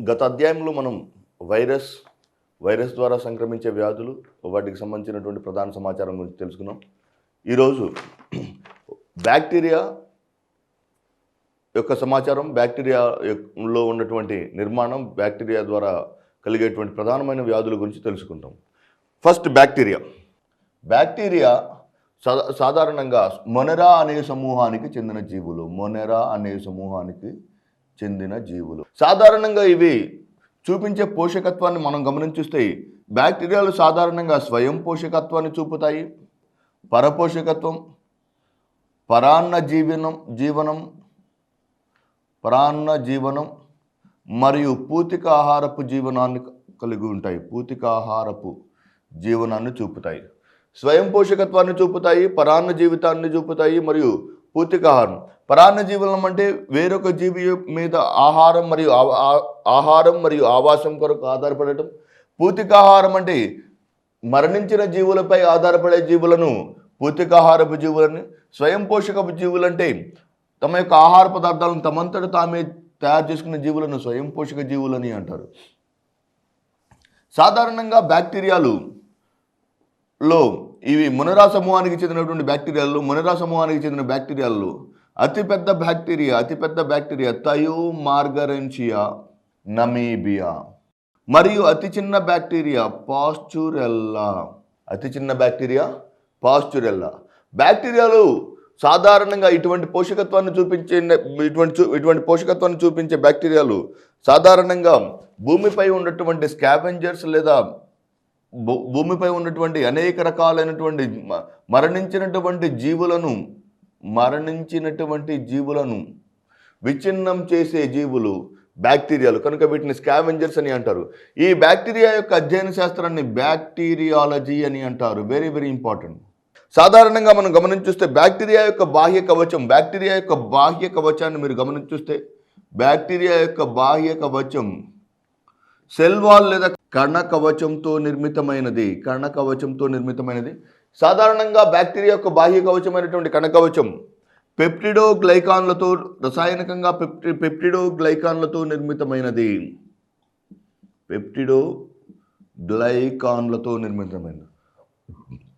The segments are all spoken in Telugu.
గత అధ్యాయంలో మనం వైరస్ ద్వారా సంక్రమించే వ్యాధులు, వాటికి సంబంధించినటువంటి ప్రధాన సమాచారం గురించి తెలుసుకున్నాం. ఈరోజు బ్యాక్టీరియా యొక్క సమాచారం, బ్యాక్టీరియాలో ఉన్నటువంటి నిర్మాణం, బ్యాక్టీరియా ద్వారా కలిగేటువంటి ప్రధానమైన వ్యాధుల గురించి తెలుసుకుంటాం. ఫస్ట్ బ్యాక్టీరియా సాధారణంగా మొనెరా అనే సమూహానికి చెందిన జీవులు. సాధారణంగా ఇవి చూపించే పోషకత్వాన్ని మనం గమనించిస్తే బ్యాక్టీరియాలు సాధారణంగా స్వయం పోషకత్వాన్ని చూపుతాయి. పరపోషకత్వం, పరాన్న జీవనం మరియు పూతికాహారపు జీవనాన్ని కలిగి ఉంటాయి. పూతికాహారపు జీవనాన్ని చూపుతాయి. స్వయం పోషకత్వాన్ని చూపుతాయి, పరాన్న జీవితాన్ని చూపుతాయి మరియు పూతికాహారం. పరాన్న జీవనం అంటే వేరొక జీవి మీద ఆహారం మరియు ఆవాసం కొరకు ఆధారపడటం. పూతికాహారం అంటే మరణించిన జీవులపై ఆధారపడే జీవులను పూతికాహారపు జీవులని. స్వయం పోషకపు జీవులంటే తమ యొక్క ఆహార పదార్థాలను తమంతట తామే తయారు చేసుకునే జీవులను స్వయం పోషక జీవులని అంటారు. సాధారణంగా బ్యాక్టీరియాలో ఇవి మొనెరా సమూహానికి చెందిన బ్యాక్టీరియాల్లో అతిపెద్ద బ్యాక్టీరియా థయోమార్గరెన్షియా నమీబియా మరియు అతి చిన్న బ్యాక్టీరియా పాస్చురెల్లా. బ్యాక్టీరియాలు సాధారణంగా ఇటువంటి పోషకత్వాన్ని చూపించే బ్యాక్టీరియాలు సాధారణంగా భూమిపై ఉన్నటువంటి స్కావెంజర్స్ లేదా భూమిపై ఉన్నటువంటి అనేక రకాలైనటువంటి మరణించినటువంటి జీవులను విచ్ఛిన్నం చేసే జీవులు బ్యాక్టీరియాలు, కనుక వీటిని స్కావెంజర్స్ అని అంటారు. ఈ బ్యాక్టీరియా యొక్క అధ్యయన శాస్త్రాన్ని బ్యాక్టీరియాలజీ అని అంటారు. Very very important. సాధారణంగా మనం గమనించుస్తే బ్యాక్టీరియా యొక్క బాహ్య కవచాన్ని మీరు గమనించుస్తే బ్యాక్టీరియా యొక్క బాహ్య కవచం సెల్ వాల్ లేదా కణకవచంతో నిర్మితమైనది. సాధారణంగా బ్యాక్టీరియా యొక్క బాహ్య కవచమైనటువంటి కణకవచం రాసాయనికంగా పెప్టిడోగ్లైకాన్లతో నిర్మితమైనది.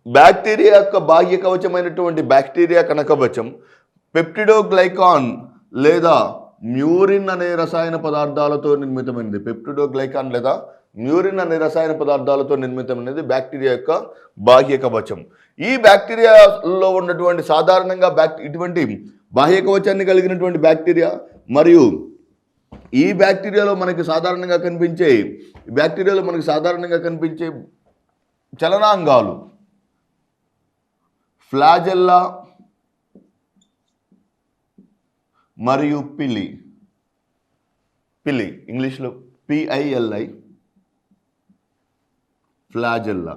బ్యాక్టీరియా యొక్క బాహ్య కవచమైనటువంటి బ్యాక్టీరియా కణకవచం పెప్టిడోగ్లైకాన్ లేదా మ్యూరిన్ అనే రసాయన పదార్థాలతో నిర్మితమైనది. బ్యాక్టీరియా యొక్క బాహ్య కవచం. ఈ బ్యాక్టీరియాలో ఉన్నటువంటి సాధారణంగా ఇటువంటి బాహ్య కవచాన్ని కలిగినటువంటి బ్యాక్టీరియా మరియు ఈ బ్యాక్టీరియాలో మనకి సాధారణంగా కనిపించే చలనాంగాలు ఫ్లాజెల్లా మరియు పిలి, ఇంగ్లీష్లో PILI, ఫ్లాజెల్లా.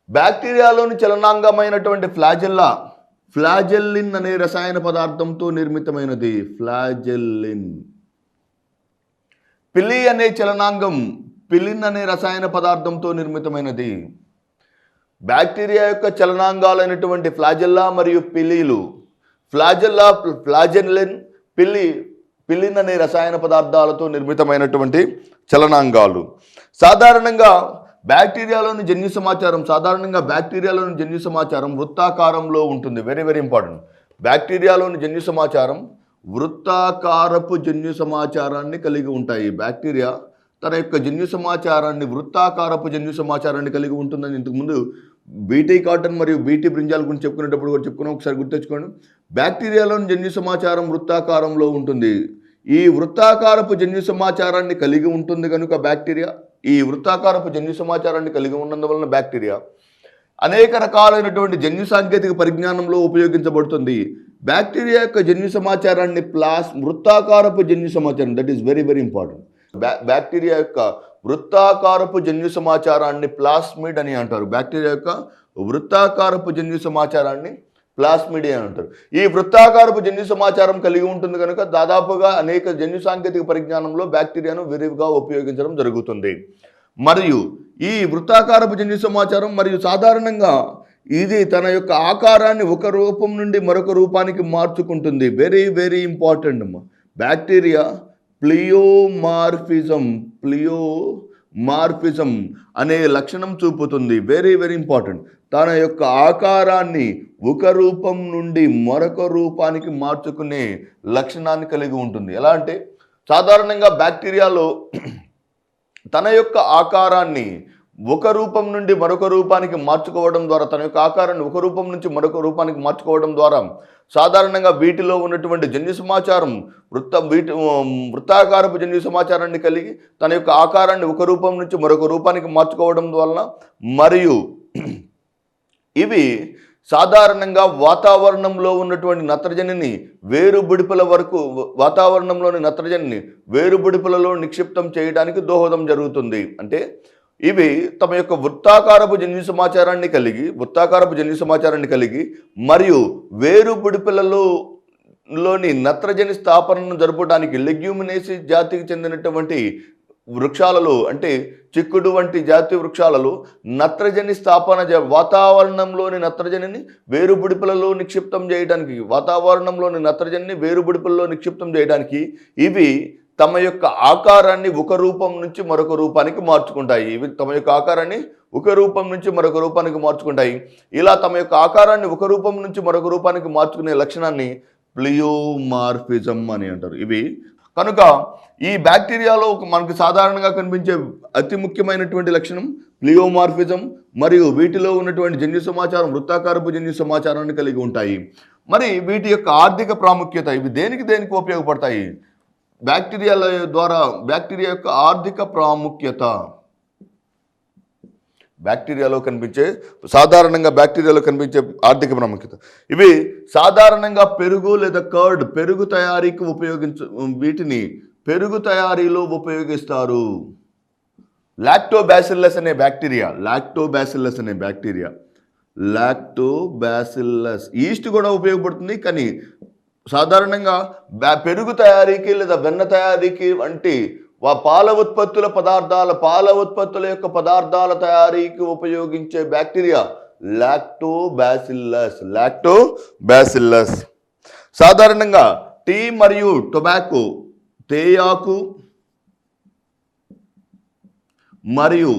బ్యాక్టీరియాలోని చలనాంగమైనటువంటి ఫ్లాజెల్లిన్ అనే రసాయన పదార్థంతో నిర్మితమైనది. పిలి అనే చలనాంగం పిలిన్ అనే రసాయన పదార్థంతో నిర్మితమైనది. బ్యాక్టీరియా యొక్క చలనాంగాలైనటువంటి ఫ్లాజెల్లా మరియు పిలీలు, ఫ్లాజెల్లిన్, పిలిన్ అనే రసాయన పదార్థాలతో నిర్మితమైనటువంటి చలనాంగాలు. సాధారణంగా బ్యాక్టీరియాలోని జన్యు సమాచారం వృత్తాకారంలో ఉంటుంది. Very very important. బ్యాక్టీరియాలోని జన్యు సమాచారం వృత్తాకారపు జన్యు సమాచారాన్ని కలిగి ఉంటాయి. బ్యాక్టీరియా తన యొక్క వృత్తాకారపు జన్యు సమాచారాన్ని కలిగి ఉంటుందని ఇంతకుముందు బీటీ కాటన్ మరియు బీటీ బ్రింజాల్ గురించి చెప్పుకునేటప్పుడు కూడా చెప్పుకున్నాం. ఒకసారి గుర్తుంచుకోండి. బ్యాక్టీరియాలోని జన్యు సమాచారం వృత్తాకారంలో ఉంటుంది. ఈ వృత్తాకారపు జన్యు సమాచారాన్ని కలిగి ఉంటుంది కనుక బ్యాక్టీరియా ఈ వృత్తాకారపు జన్యు సమాచారాన్ని కలిగి ఉన్నందువలన బ్యాక్టీరియా అనేక రకాలైనటువంటి జన్యు సాంకేతిక పరిజ్ఞానంలో ఉపయోగించబడుతుంది. బ్యాక్టీరియా యొక్క జన్యు సమాచారాన్ని వృత్తాకారపు జన్యు సమాచారం, that is very very important. Bacteria యొక్క వృత్తాకారపు జన్యు సమాచారాన్ని ప్లాస్మిడ్ అని అంటారు. ప్లాస్మిడియా అని అంటారు. ఈ వృత్తాకారపు జన్యు సమాచారం కలిగి ఉంటుంది కనుక దాదాపుగా అనేక జన్యు సాంకేతిక పరిజ్ఞానంలో బ్యాక్టీరియాను విరివిగా ఉపయోగించడం జరుగుతుంది. మరియు ఈ వృత్తాకారపు జన్యు సమాచారం మరియు సాధారణంగా ఇది తన యొక్క ఆకారాన్ని ఒక రూపం నుండి మరొక రూపానికి మార్చుకుంటుంది. వెరీ వెరీ ఇంపార్టెంట్ అమ్మా. బ్యాక్టీరియా ప్లియోమార్ఫిజం అనే లక్షణం చూపుతుంది. Very very important. తన యొక్క ఆకారాన్ని ఒక రూపం నుండి మరొక రూపానికి మార్చుకునే లక్షణాన్ని కలిగి ఉంటుంది. ఎలా అంటే సాధారణంగా బ్యాక్టీరియాలో తన యొక్క ఆకారాన్ని ఒక రూపం నుండి మరొక రూపానికి మార్చుకోవడం ద్వారా, తన యొక్క ఆకారాన్ని ఒక రూపం నుంచి మరొక రూపానికి మార్చుకోవడం ద్వారా సాధారణంగా వీటిలో ఉన్నటువంటి జన్యు సమాచారం వృత్తాకారపు జన్యు సమాచారాన్ని కలిగి తన యొక్క ఆకారాన్ని ఒక రూపం నుంచి మరొక రూపానికి మార్చుకోవడం వలన, మరియు ఇవి సాధారణంగా వాతావరణంలో ఉన్నటువంటి నత్రజనిని వాతావరణంలోని నత్రజనిని వేరుబుడిపలలో నిక్షిప్తం చేయడానికి దోహదం జరుగుతుంది. అంటే ఇవి తమ యొక్క వృత్తాకారపు జన్యు సమాచారాన్ని కలిగి మరియు వేరుబుడిపలలోని నత్రజని స్థాపనను జరపడానికి లెగ్యూమినేసి జాతికి చెందినటువంటి వృక్షాలలో, అంటే చిక్కుడు వంటి జాతి వృక్షాలలో నత్రజని స్థాపన వాతావరణంలోని నత్రజనిని వేరుబుడిపలలో నిక్షిప్తం చేయడానికి ఇవి తమ యొక్క ఆకారాన్ని ఒక రూపం నుంచి మరొక రూపానికి మార్చుకుంటాయి. ఇలా తమ యొక్క ఆకారాన్ని ఒక రూపం నుంచి మరొక రూపానికి మార్చుకునే లక్షణాన్ని ప్లియోమార్ఫిజం అని అంటారు. ఇవి కనుక ఈ బ్యాక్టీరియాలో మనకు సాధారణంగా కనిపించే అతి ముఖ్యమైనటువంటి లక్షణం ప్లియోమార్ఫిజం, మరియు వీటిలో ఉన్నటువంటి జన్యు సమాచారం వృత్తాకారపు జన్యు సమాచారాన్ని కలిగి ఉంటాయి. మరి వీటి యొక్క ఆర్థిక ప్రాముఖ్యత, ఇవి దేనికి ఉపయోగపడతాయి? బ్యాక్టీరియా యొక్క ఆర్థిక ప్రాముఖ్యత, సాధారణంగా బ్యాక్టీరియాలో కనిపించే ఆర్థిక ప్రాముఖ్యత. ఇవి సాధారణంగా పెరుగు లేదా కర్డ్, పెరుగు తయారీలో ఉపయోగిస్తారు. లాక్టోబాసిల్లస్ అనే బ్యాక్టీరియా ఈస్ట్ కూడా ఉపయోగపడుతుంది. కానీ సాధారణంగా పెరుగు తయారీకి లేదా వెన్న తయారీకి వంటి పాల ఉత్పత్తుల యొక్క పదార్థాల తయారీకి ఉపయోగించే బ్యాక్టీరియా లాక్టోబాసిల్లస్. సాధారణంగా టీ మరియు టొబాకో, తేయాకు మరియు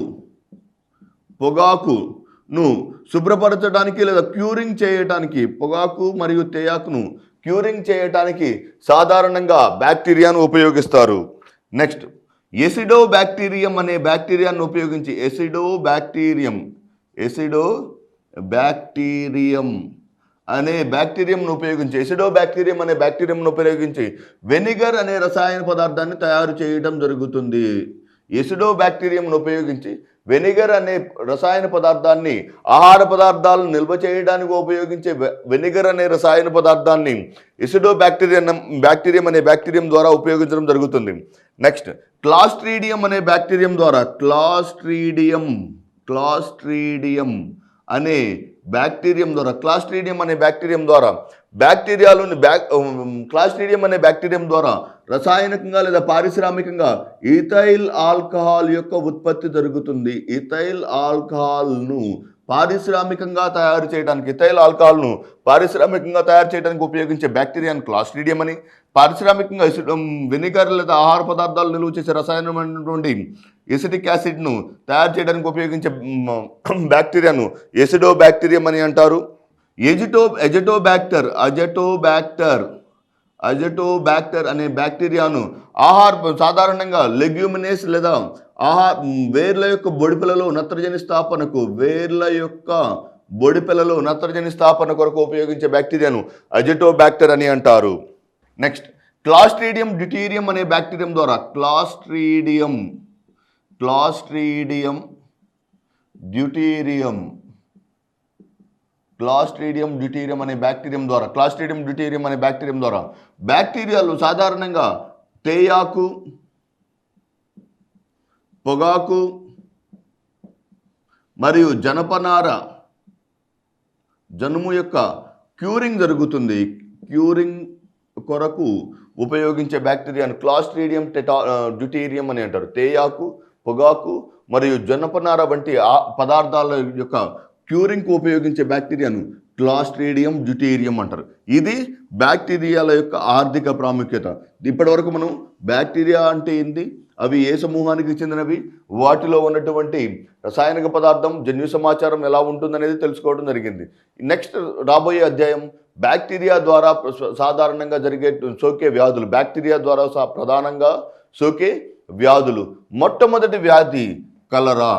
పొగాకును శుభ్రపరచడానికి లేదా క్యూరింగ్ చేయడానికి సాధారణంగా బ్యాక్టీరియాను ఉపయోగిస్తారు. నెక్స్ట్, ఎసిడోబాక్టీరియం అనే బ్యాక్టీరియాను ఉపయోగించి ఎసిడోబాక్టీరియం అనే బ్యాక్టీరియంను ఉపయోగించి వెనిగర్ అనే రసాయన పదార్థాన్ని తయారు చేయడం జరుగుతుంది. ఎసిడోబాక్టీరియంను ఉపయోగించి వెనిగర్ అనే రసాయన పదార్థాన్ని, ఆహార పదార్థాలను నిల్వ చేయడానికి ఉపయోగించే వెనిగర్ అనే రసాయన పదార్థాన్ని బ్యాక్టీరియం అనే బ్యాక్టీరియం ద్వారా ఉపయోగించడం జరుగుతుంది. నెక్స్ట్, క్లాస్ట్రీడియం అనే బ్యాక్టీరియం ద్వారా క్లాస్ట్రీడియం అనే బ్యాక్టీరియం ద్వారా రసాయనికంగా లేదా పారిశ్రామికంగా ఈథైల్ ఆల్కహాల్ యొక్క ఉత్పత్తి జరుగుతుంది. ఈథైల్ ఆల్కహాల్ను పారిశ్రామికంగా తయారు చేయడానికి ఉపయోగించే బ్యాక్టీరియాను క్లాస్ట్రీడియం అని, పారిశ్రామికంగా వెనిగర్ లేదా ఆహార పదార్థాలు నిల్వ చేసే రసాయనమైనటువంటి ఎసిటిక్ యాసిడ్ను తయారు చేయడానికి ఉపయోగించే బ్యాక్టీరియాను ఎసిడోబాక్టీరియం అని అంటారు. అజటోబాక్టర్ అనే బ్యాక్టీరియాను సాధారణంగా లెగ్యూమినేస్ లేదా వేర్ల యొక్క బొడిపెలలో నత్రజని స్థాపన కొరకు ఉపయోగించే బ్యాక్టీరియాను అజటోబాక్టర్ అని అంటారు. నెక్స్ట్, క్లాస్ట్రీడియం డ్యూటీరియం అనే బ్యాక్టీరియం ద్వారా క్లాస్ట్రీడియం అనే బ్యాక్టీరియం ద్వారా బ్యాక్టీరియాలు సాధారణంగా తేయాకు, పొగాకు మరియు జనుము యొక్క క్యూరింగ్ జరుగుతుంది. క్యూరింగ్ కొరకు ఉపయోగించే బ్యాక్టీరియాను క్లాస్ట్రీడియం డ్యూటీరియం అని అంటారు. తేయాకు, పొగాకు మరియు జనపనార వంటి పదార్థాల యొక్క క్యూరింగ్కి ఉపయోగించే బ్యాక్టీరియాను క్లాస్ట్రీడియం డ్యూటీరియం అంటారు. ఇది బ్యాక్టీరియాల యొక్క ఆర్థిక ప్రాముఖ్యత. ఇప్పటివరకు మనం బ్యాక్టీరియా అంటే ఏంటి, అవి ఏ సమూహానికి చెందినవి, వాటిలో ఉన్నటువంటి రసాయనిక పదార్థం, జన్యు సమాచారం ఎలా ఉంటుందనేది తెలుసుకోవడం జరిగింది. నెక్స్ట్ రాబోయే అధ్యాయం బ్యాక్టీరియా ద్వారా సాధారణంగా జరిగే సోకే వ్యాధులు. బ్యాక్టీరియా ద్వారా ప్రధానంగా సోకే వ్యాధులు. మొట్టమొదటి వ్యాధి కలరా.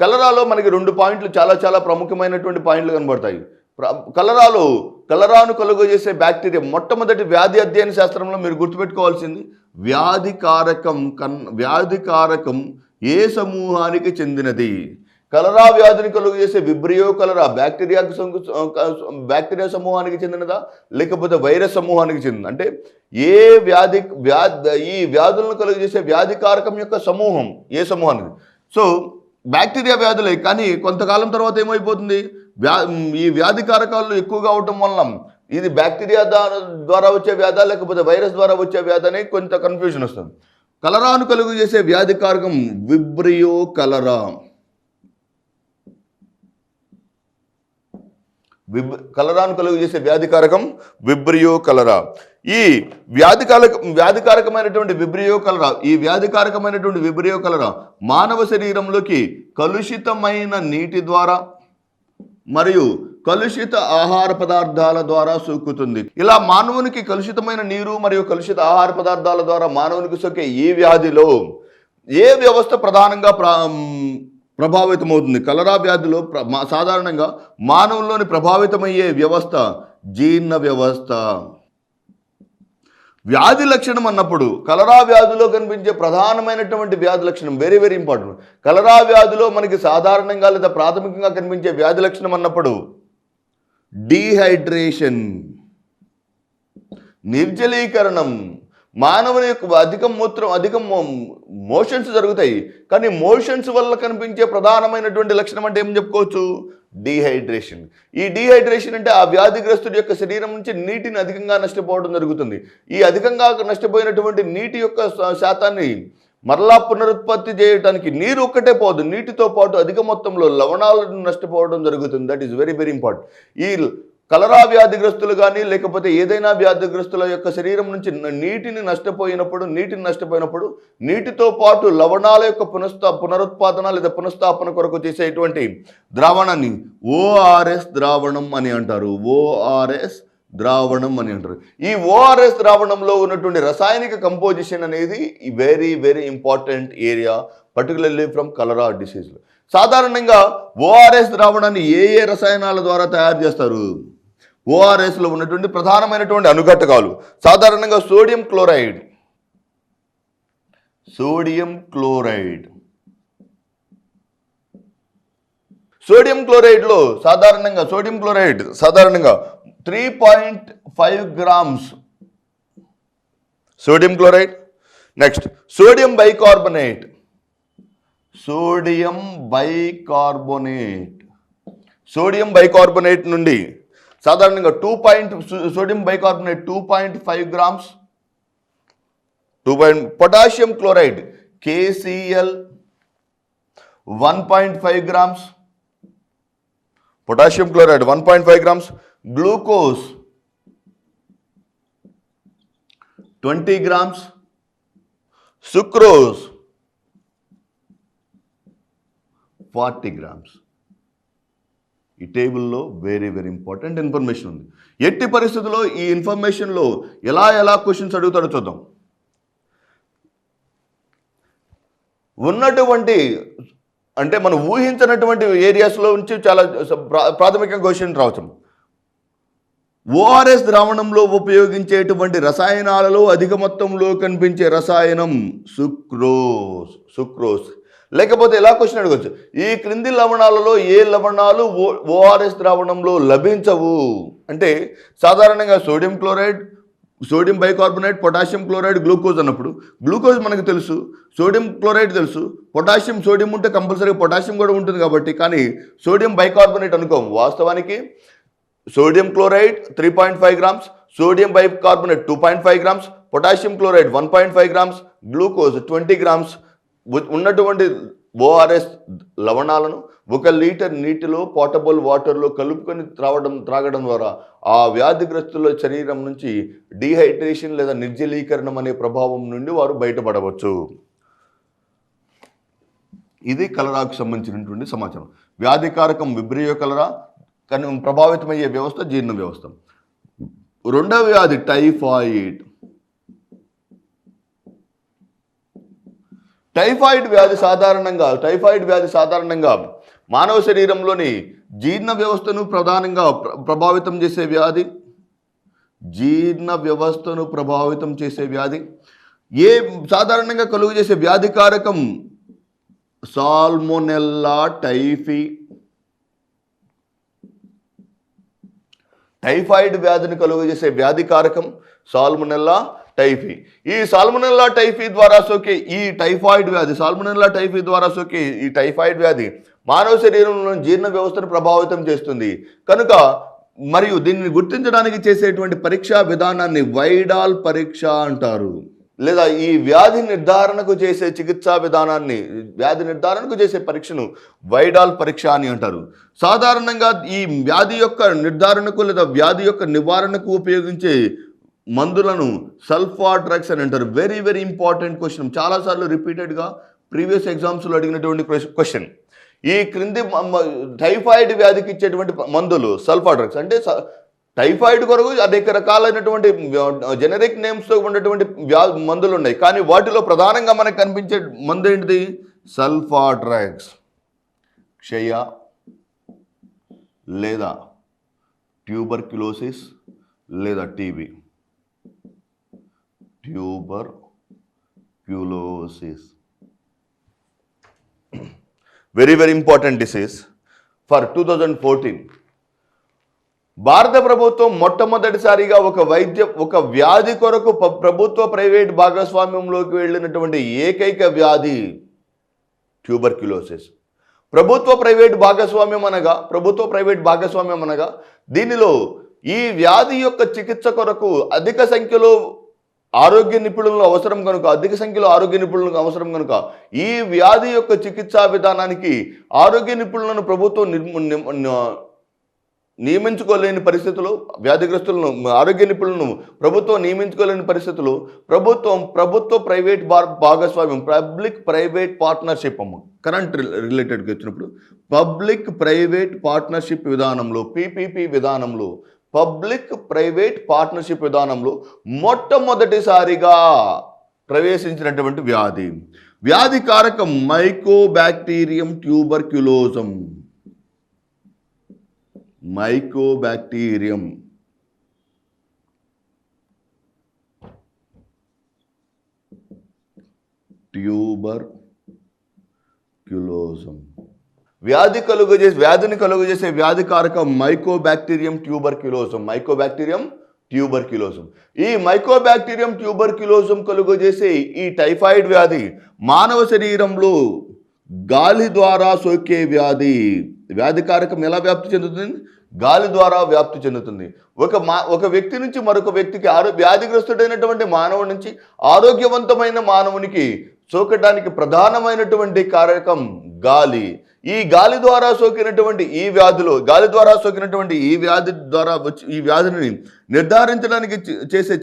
కలరాలో మనకి 2 పాయింట్లు చాలా ప్రముఖమైనటువంటి పాయింట్లు కనబడతాయి. కలరాను కలుగజేసే బ్యాక్టీరియా మొట్టమొదటి వ్యాధి అధ్యయన శాస్త్రంలో మీరు గుర్తుపెట్టుకోవాల్సింది వ్యాధికారకం ఏ సమూహానికి చెందినది. కలరా వ్యాధిని కలుగజేసే విబ్రియో కలరా బ్యాక్టీరియా సమూహానికి చెందినదా లేకపోతే వైరస్ సమూహానికి చెందినదా? అంటే ఏ ఈ వ్యాధులను కలుగజేసే వ్యాధికారకం యొక్క సమూహం ఏ సమూహానికి. సో బ్యాక్టీరియా వ్యాధులే, కానీ కొంతకాలం తర్వాత ఏమైపోతుంది, ఈ వ్యాధికారకాలు ఎక్కువగా అవటం వలన ఇది బ్యాక్టీరియా ద్వారా వచ్చే వ్యాధ లేకపోతే వైరస్ ద్వారా వచ్చే వ్యాధి అనే కొంత కన్ఫ్యూజన్ వస్తుంది. కలరాను కలుగు చేసే వ్యాధికారకం విబ్రియో కలరా. కలరాను కలుగు చేసే వ్యాధికారకం విబ్రియో కలరా. ఈ వ్యాధికారకమైనటువంటి విబ్రియో కలరా మానవ శరీరంలోకి కలుషితమైన నీటి ద్వారా మరియు కలుషిత ఆహార పదార్థాల ద్వారా సోకుతుంది. ఇలా మానవునికి కలుషితమైన నీరు మరియు కలుషిత ఆహార పదార్థాల ద్వారా మానవునికి సోకే ఈ వ్యాధిలో ఏ వ్యవస్థ ప్రధానంగా ప్రభావితమవుతుంది? కలరా వ్యాధిలో సాధారణంగా మానవుల్లోని ప్రభావితమయ్యే వ్యవస్థ జీర్ణ వ్యవస్థ. వ్యాధి లక్షణం అన్నప్పుడు కలరా వ్యాధిలో కనిపించే ప్రధానమైనటువంటి వ్యాధి లక్షణం వెరీ ఇంపార్టెంట్. కలరా వ్యాధిలో మనకి సాధారణంగా లేదా ప్రాథమికంగా కనిపించే వ్యాధి లక్షణం అన్నప్పుడు డీహైడ్రేషన్, నిర్జలీకరణం. మానవుని యొక్క అధిక మోషన్స్ జరుగుతాయి, కానీ మోషన్స్ వల్ల కనిపించే ప్రధానమైనటువంటి లక్షణం అంటే ఏం చెప్పుకోవచ్చు? డీహైడ్రేషన్. ఈ డీహైడ్రేషన్ అంటే ఆ వ్యాధిగ్రస్తుడి యొక్క శరీరం నుంచి నీటిని అధికంగా నష్టపోవడం జరుగుతుంది. ఈ అధికంగా నష్టపోయినటువంటి నీటి యొక్క శాతాన్ని మరలా పునరుత్పత్తి చేయడానికి నీరు ఒక్కటే పోదు, నీటితో పాటు అధిక మొత్తంలో లవణాలను నష్టపోవడం జరుగుతుంది. That is very important. ఈ కలరా వ్యాధిగ్రస్తులు కానీ లేకపోతే ఏదైనా వ్యాధిగ్రస్తుల యొక్క శరీరం నుంచి నీటిని నష్టపోయినప్పుడు నీటితో పాటు లవణాల యొక్క పునరుత్పాదన లేదా పునఃస్థాపన కొరకు చేసేటువంటి ద్రావణాన్ని ఓఆర్ఎస్ ద్రావణం అని అంటారు. ఈ ఓఆర్ఎస్ ద్రావణంలో ఉన్నటువంటి రసాయనిక కంపోజిషన్ అనేది very important area, particularly from cholera disease. సాధారణంగా ఓఆర్ఎస్ ద్రావణాన్ని ఏ రసాయనాల ద్వారా తయారు చేస్తారు? ఓఆర్ఎస్లో ఉన్నటువంటి ప్రధానమైనటువంటి అనుఘటకాలు సాధారణంగా సోడియం క్లోరైడ్లో సాధారణంగా 3.5 grams sodium chloride. Next sodium bicarbonate నుండి సాధారణంగా sodium bicarbonate 2.5 grams. Potassium chloride KCl 1.5 grams. Potassium chloride 1.5 grams. Glucose 20 grams. Sucrose 40 grams. ఈ టేబుల్లో వెరీ ఇంపార్టెంట్ ఇన్ఫర్మేషన్ ఉంది. ఎట్టి పరిస్థితుల్లో ఈ ఇన్ఫర్మేషన్లో ఎలా క్వశ్చన్స్ అడుగుతాడో చూద్దాం. ఉన్నటువంటి అంటే మనం ఊహించినటువంటి ఏరియాస్లో నుంచి చాలా ప్రాథమిక క్వశ్చన్ రావచ్చు. ఓఆర్ఎస్ ద్రావణంలో ఉపయోగించేటువంటి రసాయనాలలో అధిక మొత్తంలో కనిపించే రసాయనం సుక్రోస్. లేకపోతే ఎలా క్వశ్చన్ అడగవచ్చు, ఈ క్రింది లవణాలలో ఏ లవణాలు ఓఆర్ఎస్ ద్రావణంలో లభించవు అంటే సాధారణంగా sodium chloride, sodium bicarbonate, potassium chloride, glucose అన్నప్పుడు గ్లూకోజ్ మనకు తెలుసు, సోడియం క్లోరైడ్ తెలుసు, సోడియం ఉంటే కంపల్సరీగా పొటాషియం కూడా ఉంటుంది కాబట్టి, కానీ సోడియం బైకార్బోనేట్ అనుకోం. వాస్తవానికి sodium chloride 3.5 grams, sodium bicarbonate 2.5 grams, potassium chloride 1.5 grams, glucose 20 grams ఉన్నటువంటి ఓఆర్ఎస్ లవణాలను 1 లీటర్ నీటిలో పోర్టబుల్ వాటర్లో కలుపుకొని త్రాగడం ద్వారా ఆ వ్యాధిగ్రస్తుల శరీరం నుంచి డీహైడ్రేషన్ లేదా నిర్జలీకరణం అనే ప్రభావం నుండి వారు బయటపడవచ్చు. ఇది కలరాకు సంబంధించినటువంటి సమాచారం. వ్యాధికారకం విబ్రియో కలరా, కానీ ప్రభావితమయ్యే వ్యవస్థ జీర్ణ వ్యవస్థ. రెండవ వ్యాధి టైఫాయిడ్. టైఫాయిడ్ వ్యాధి సాధారణంగా మానవ శరీరంలోని జీర్ణ వ్యవస్థను ప్రధానంగా ప్రభావితం చేసే వ్యాధి. సాధారణంగా కలుగు చేసే వ్యాధికారకం సాల్మొనెల్లా టైఫీ. టైఫాయిడ్ వ్యాధిని కలుగు చేసే వ్యాధికారకం సాల్మొనెల్లా టైఫీ. ఈ సాల్మొనెల్లా టైఫీ ద్వారా సోకే ఈ టైఫాయిడ్ వ్యాధి మానవ శరీరంలో జీర్ణ వ్యవస్థను ప్రభావితం చేస్తుంది కనుక మరియు దీనిని గుర్తించడానికి చేసేటువంటి పరీక్షా విధానాన్ని వైడాల్ పరీక్ష అంటారు. లేదా ఈ వ్యాధి నిర్ధారణకు చేసే పరీక్షను వైడాల్ పరీక్ష అని అంటారు. సాధారణంగా ఈ వ్యాధి యొక్క నిర్ధారణకు లేదా వ్యాధి యొక్క నివారణకు ఉపయోగించే మందులను సల్ఫా డ్రగ్స్ అని అంటారు. వెరీ వెరీ ఇంపార్టెంట్ క్వశ్చన్, చాలాసార్లు రిపీటెడ్గా ప్రీవియస్ ఎగ్జామ్స్లో అడిగినటువంటి క్వశ్చన్. ఈ క్రింది టైఫాయిడ్ వ్యాధికి ఇచ్చేటువంటి మందులు సల్ఫా డ్రగ్స్. అంటే టైఫాయిడ్ కొరకు అనేక రకాలైనటువంటి జెనరిక్ నేమ్స్తో ఉన్నటువంటి మందులు ఉన్నాయి, కానీ వాటిలో ప్రధానంగా మనకు కనిపించే మందు ఏంటిది? Sulpha drugs. క్షయ లేదా ట్యూబర్క్యులోసిస్ లేదా TB. Tuberculosis very very important disease for 2014. భారత ప్రభుత్వం మొట్టమొదటిసారిగా ఒక వ్యాధి కొరకు ప్రభుత్వ ప్రైవేట్ భాగస్వామ్యంలోకి వెళ్ళినటువంటి ఏకైక వ్యాధి ట్యూబర్క్యులోసిస్. ప్రభుత్వ ప్రైవేట్ భాగస్వామ్యం అనగా దీనిలో ఈ వ్యాధి యొక్క చికిత్స కొరకు అధిక సంఖ్యలో ఆరోగ్య నిపుణులను అవసరం కనుక ఈ వ్యాధి యొక్క చికిత్సా విధానానికి ఆరోగ్య నిపుణులను ప్రభుత్వం నియమించుకోలేని పరిస్థితులు, వ్యాధిగ్రస్తులను ఆరోగ్య నిపుణులను ప్రభుత్వం నియమించుకోలేని పరిస్థితులు ప్రభుత్వ ప్రైవేట్ భాగస్వామ్యం పబ్లిక్ ప్రైవేట్ పార్ట్నర్షిప్ కరెంట్ రిలేటెడ్గా వచ్చినప్పుడు పబ్లిక్ ప్రైవేట్ పార్ట్నర్షిప్ విధానంలో పీపీపీ విధానంలో పబ్లిక్ ప్రైవేట్ పార్ట్నర్షిప్ విధానంలో మొట్టమొదటిసారిగా ప్రవేశించినటువంటి వ్యాధి కారకం మైకోబాక్టీరియం ట్యూబర్క్యులోజం. మైకోబాక్టీరియం ట్యూబర్క్యులోజం. వ్యాధిని కలుగజేసే వ్యాధి కారకం మైకోబాక్టీరియం ట్యూబర్క్యులోజం. ఈ మైకోబాక్టీరియం ట్యూబర్క్యులోజం కలుగజేసే ఈ టైఫాయిడ్ వ్యాధి మానవ శరీరంలో గాలి ద్వారా సోకే వ్యాధి కారకం ఎలా వ్యాప్తి చెందుతుంది? గాలి ద్వారా వ్యాప్తి చెందుతుంది. ఒక వ్యక్తి నుంచి మరొక వ్యక్తికి, వ్యాధిగ్రస్తుడైనటువంటి మానవుడి నుంచి ఆరోగ్యవంతమైన మానవునికి సోకడానికి ప్రధానమైనటువంటి కారకం గాలి. ఈ గాలి ద్వారా సోకినటువంటి ఈ వ్యాధిని నిర్ధారించడానికి చేసే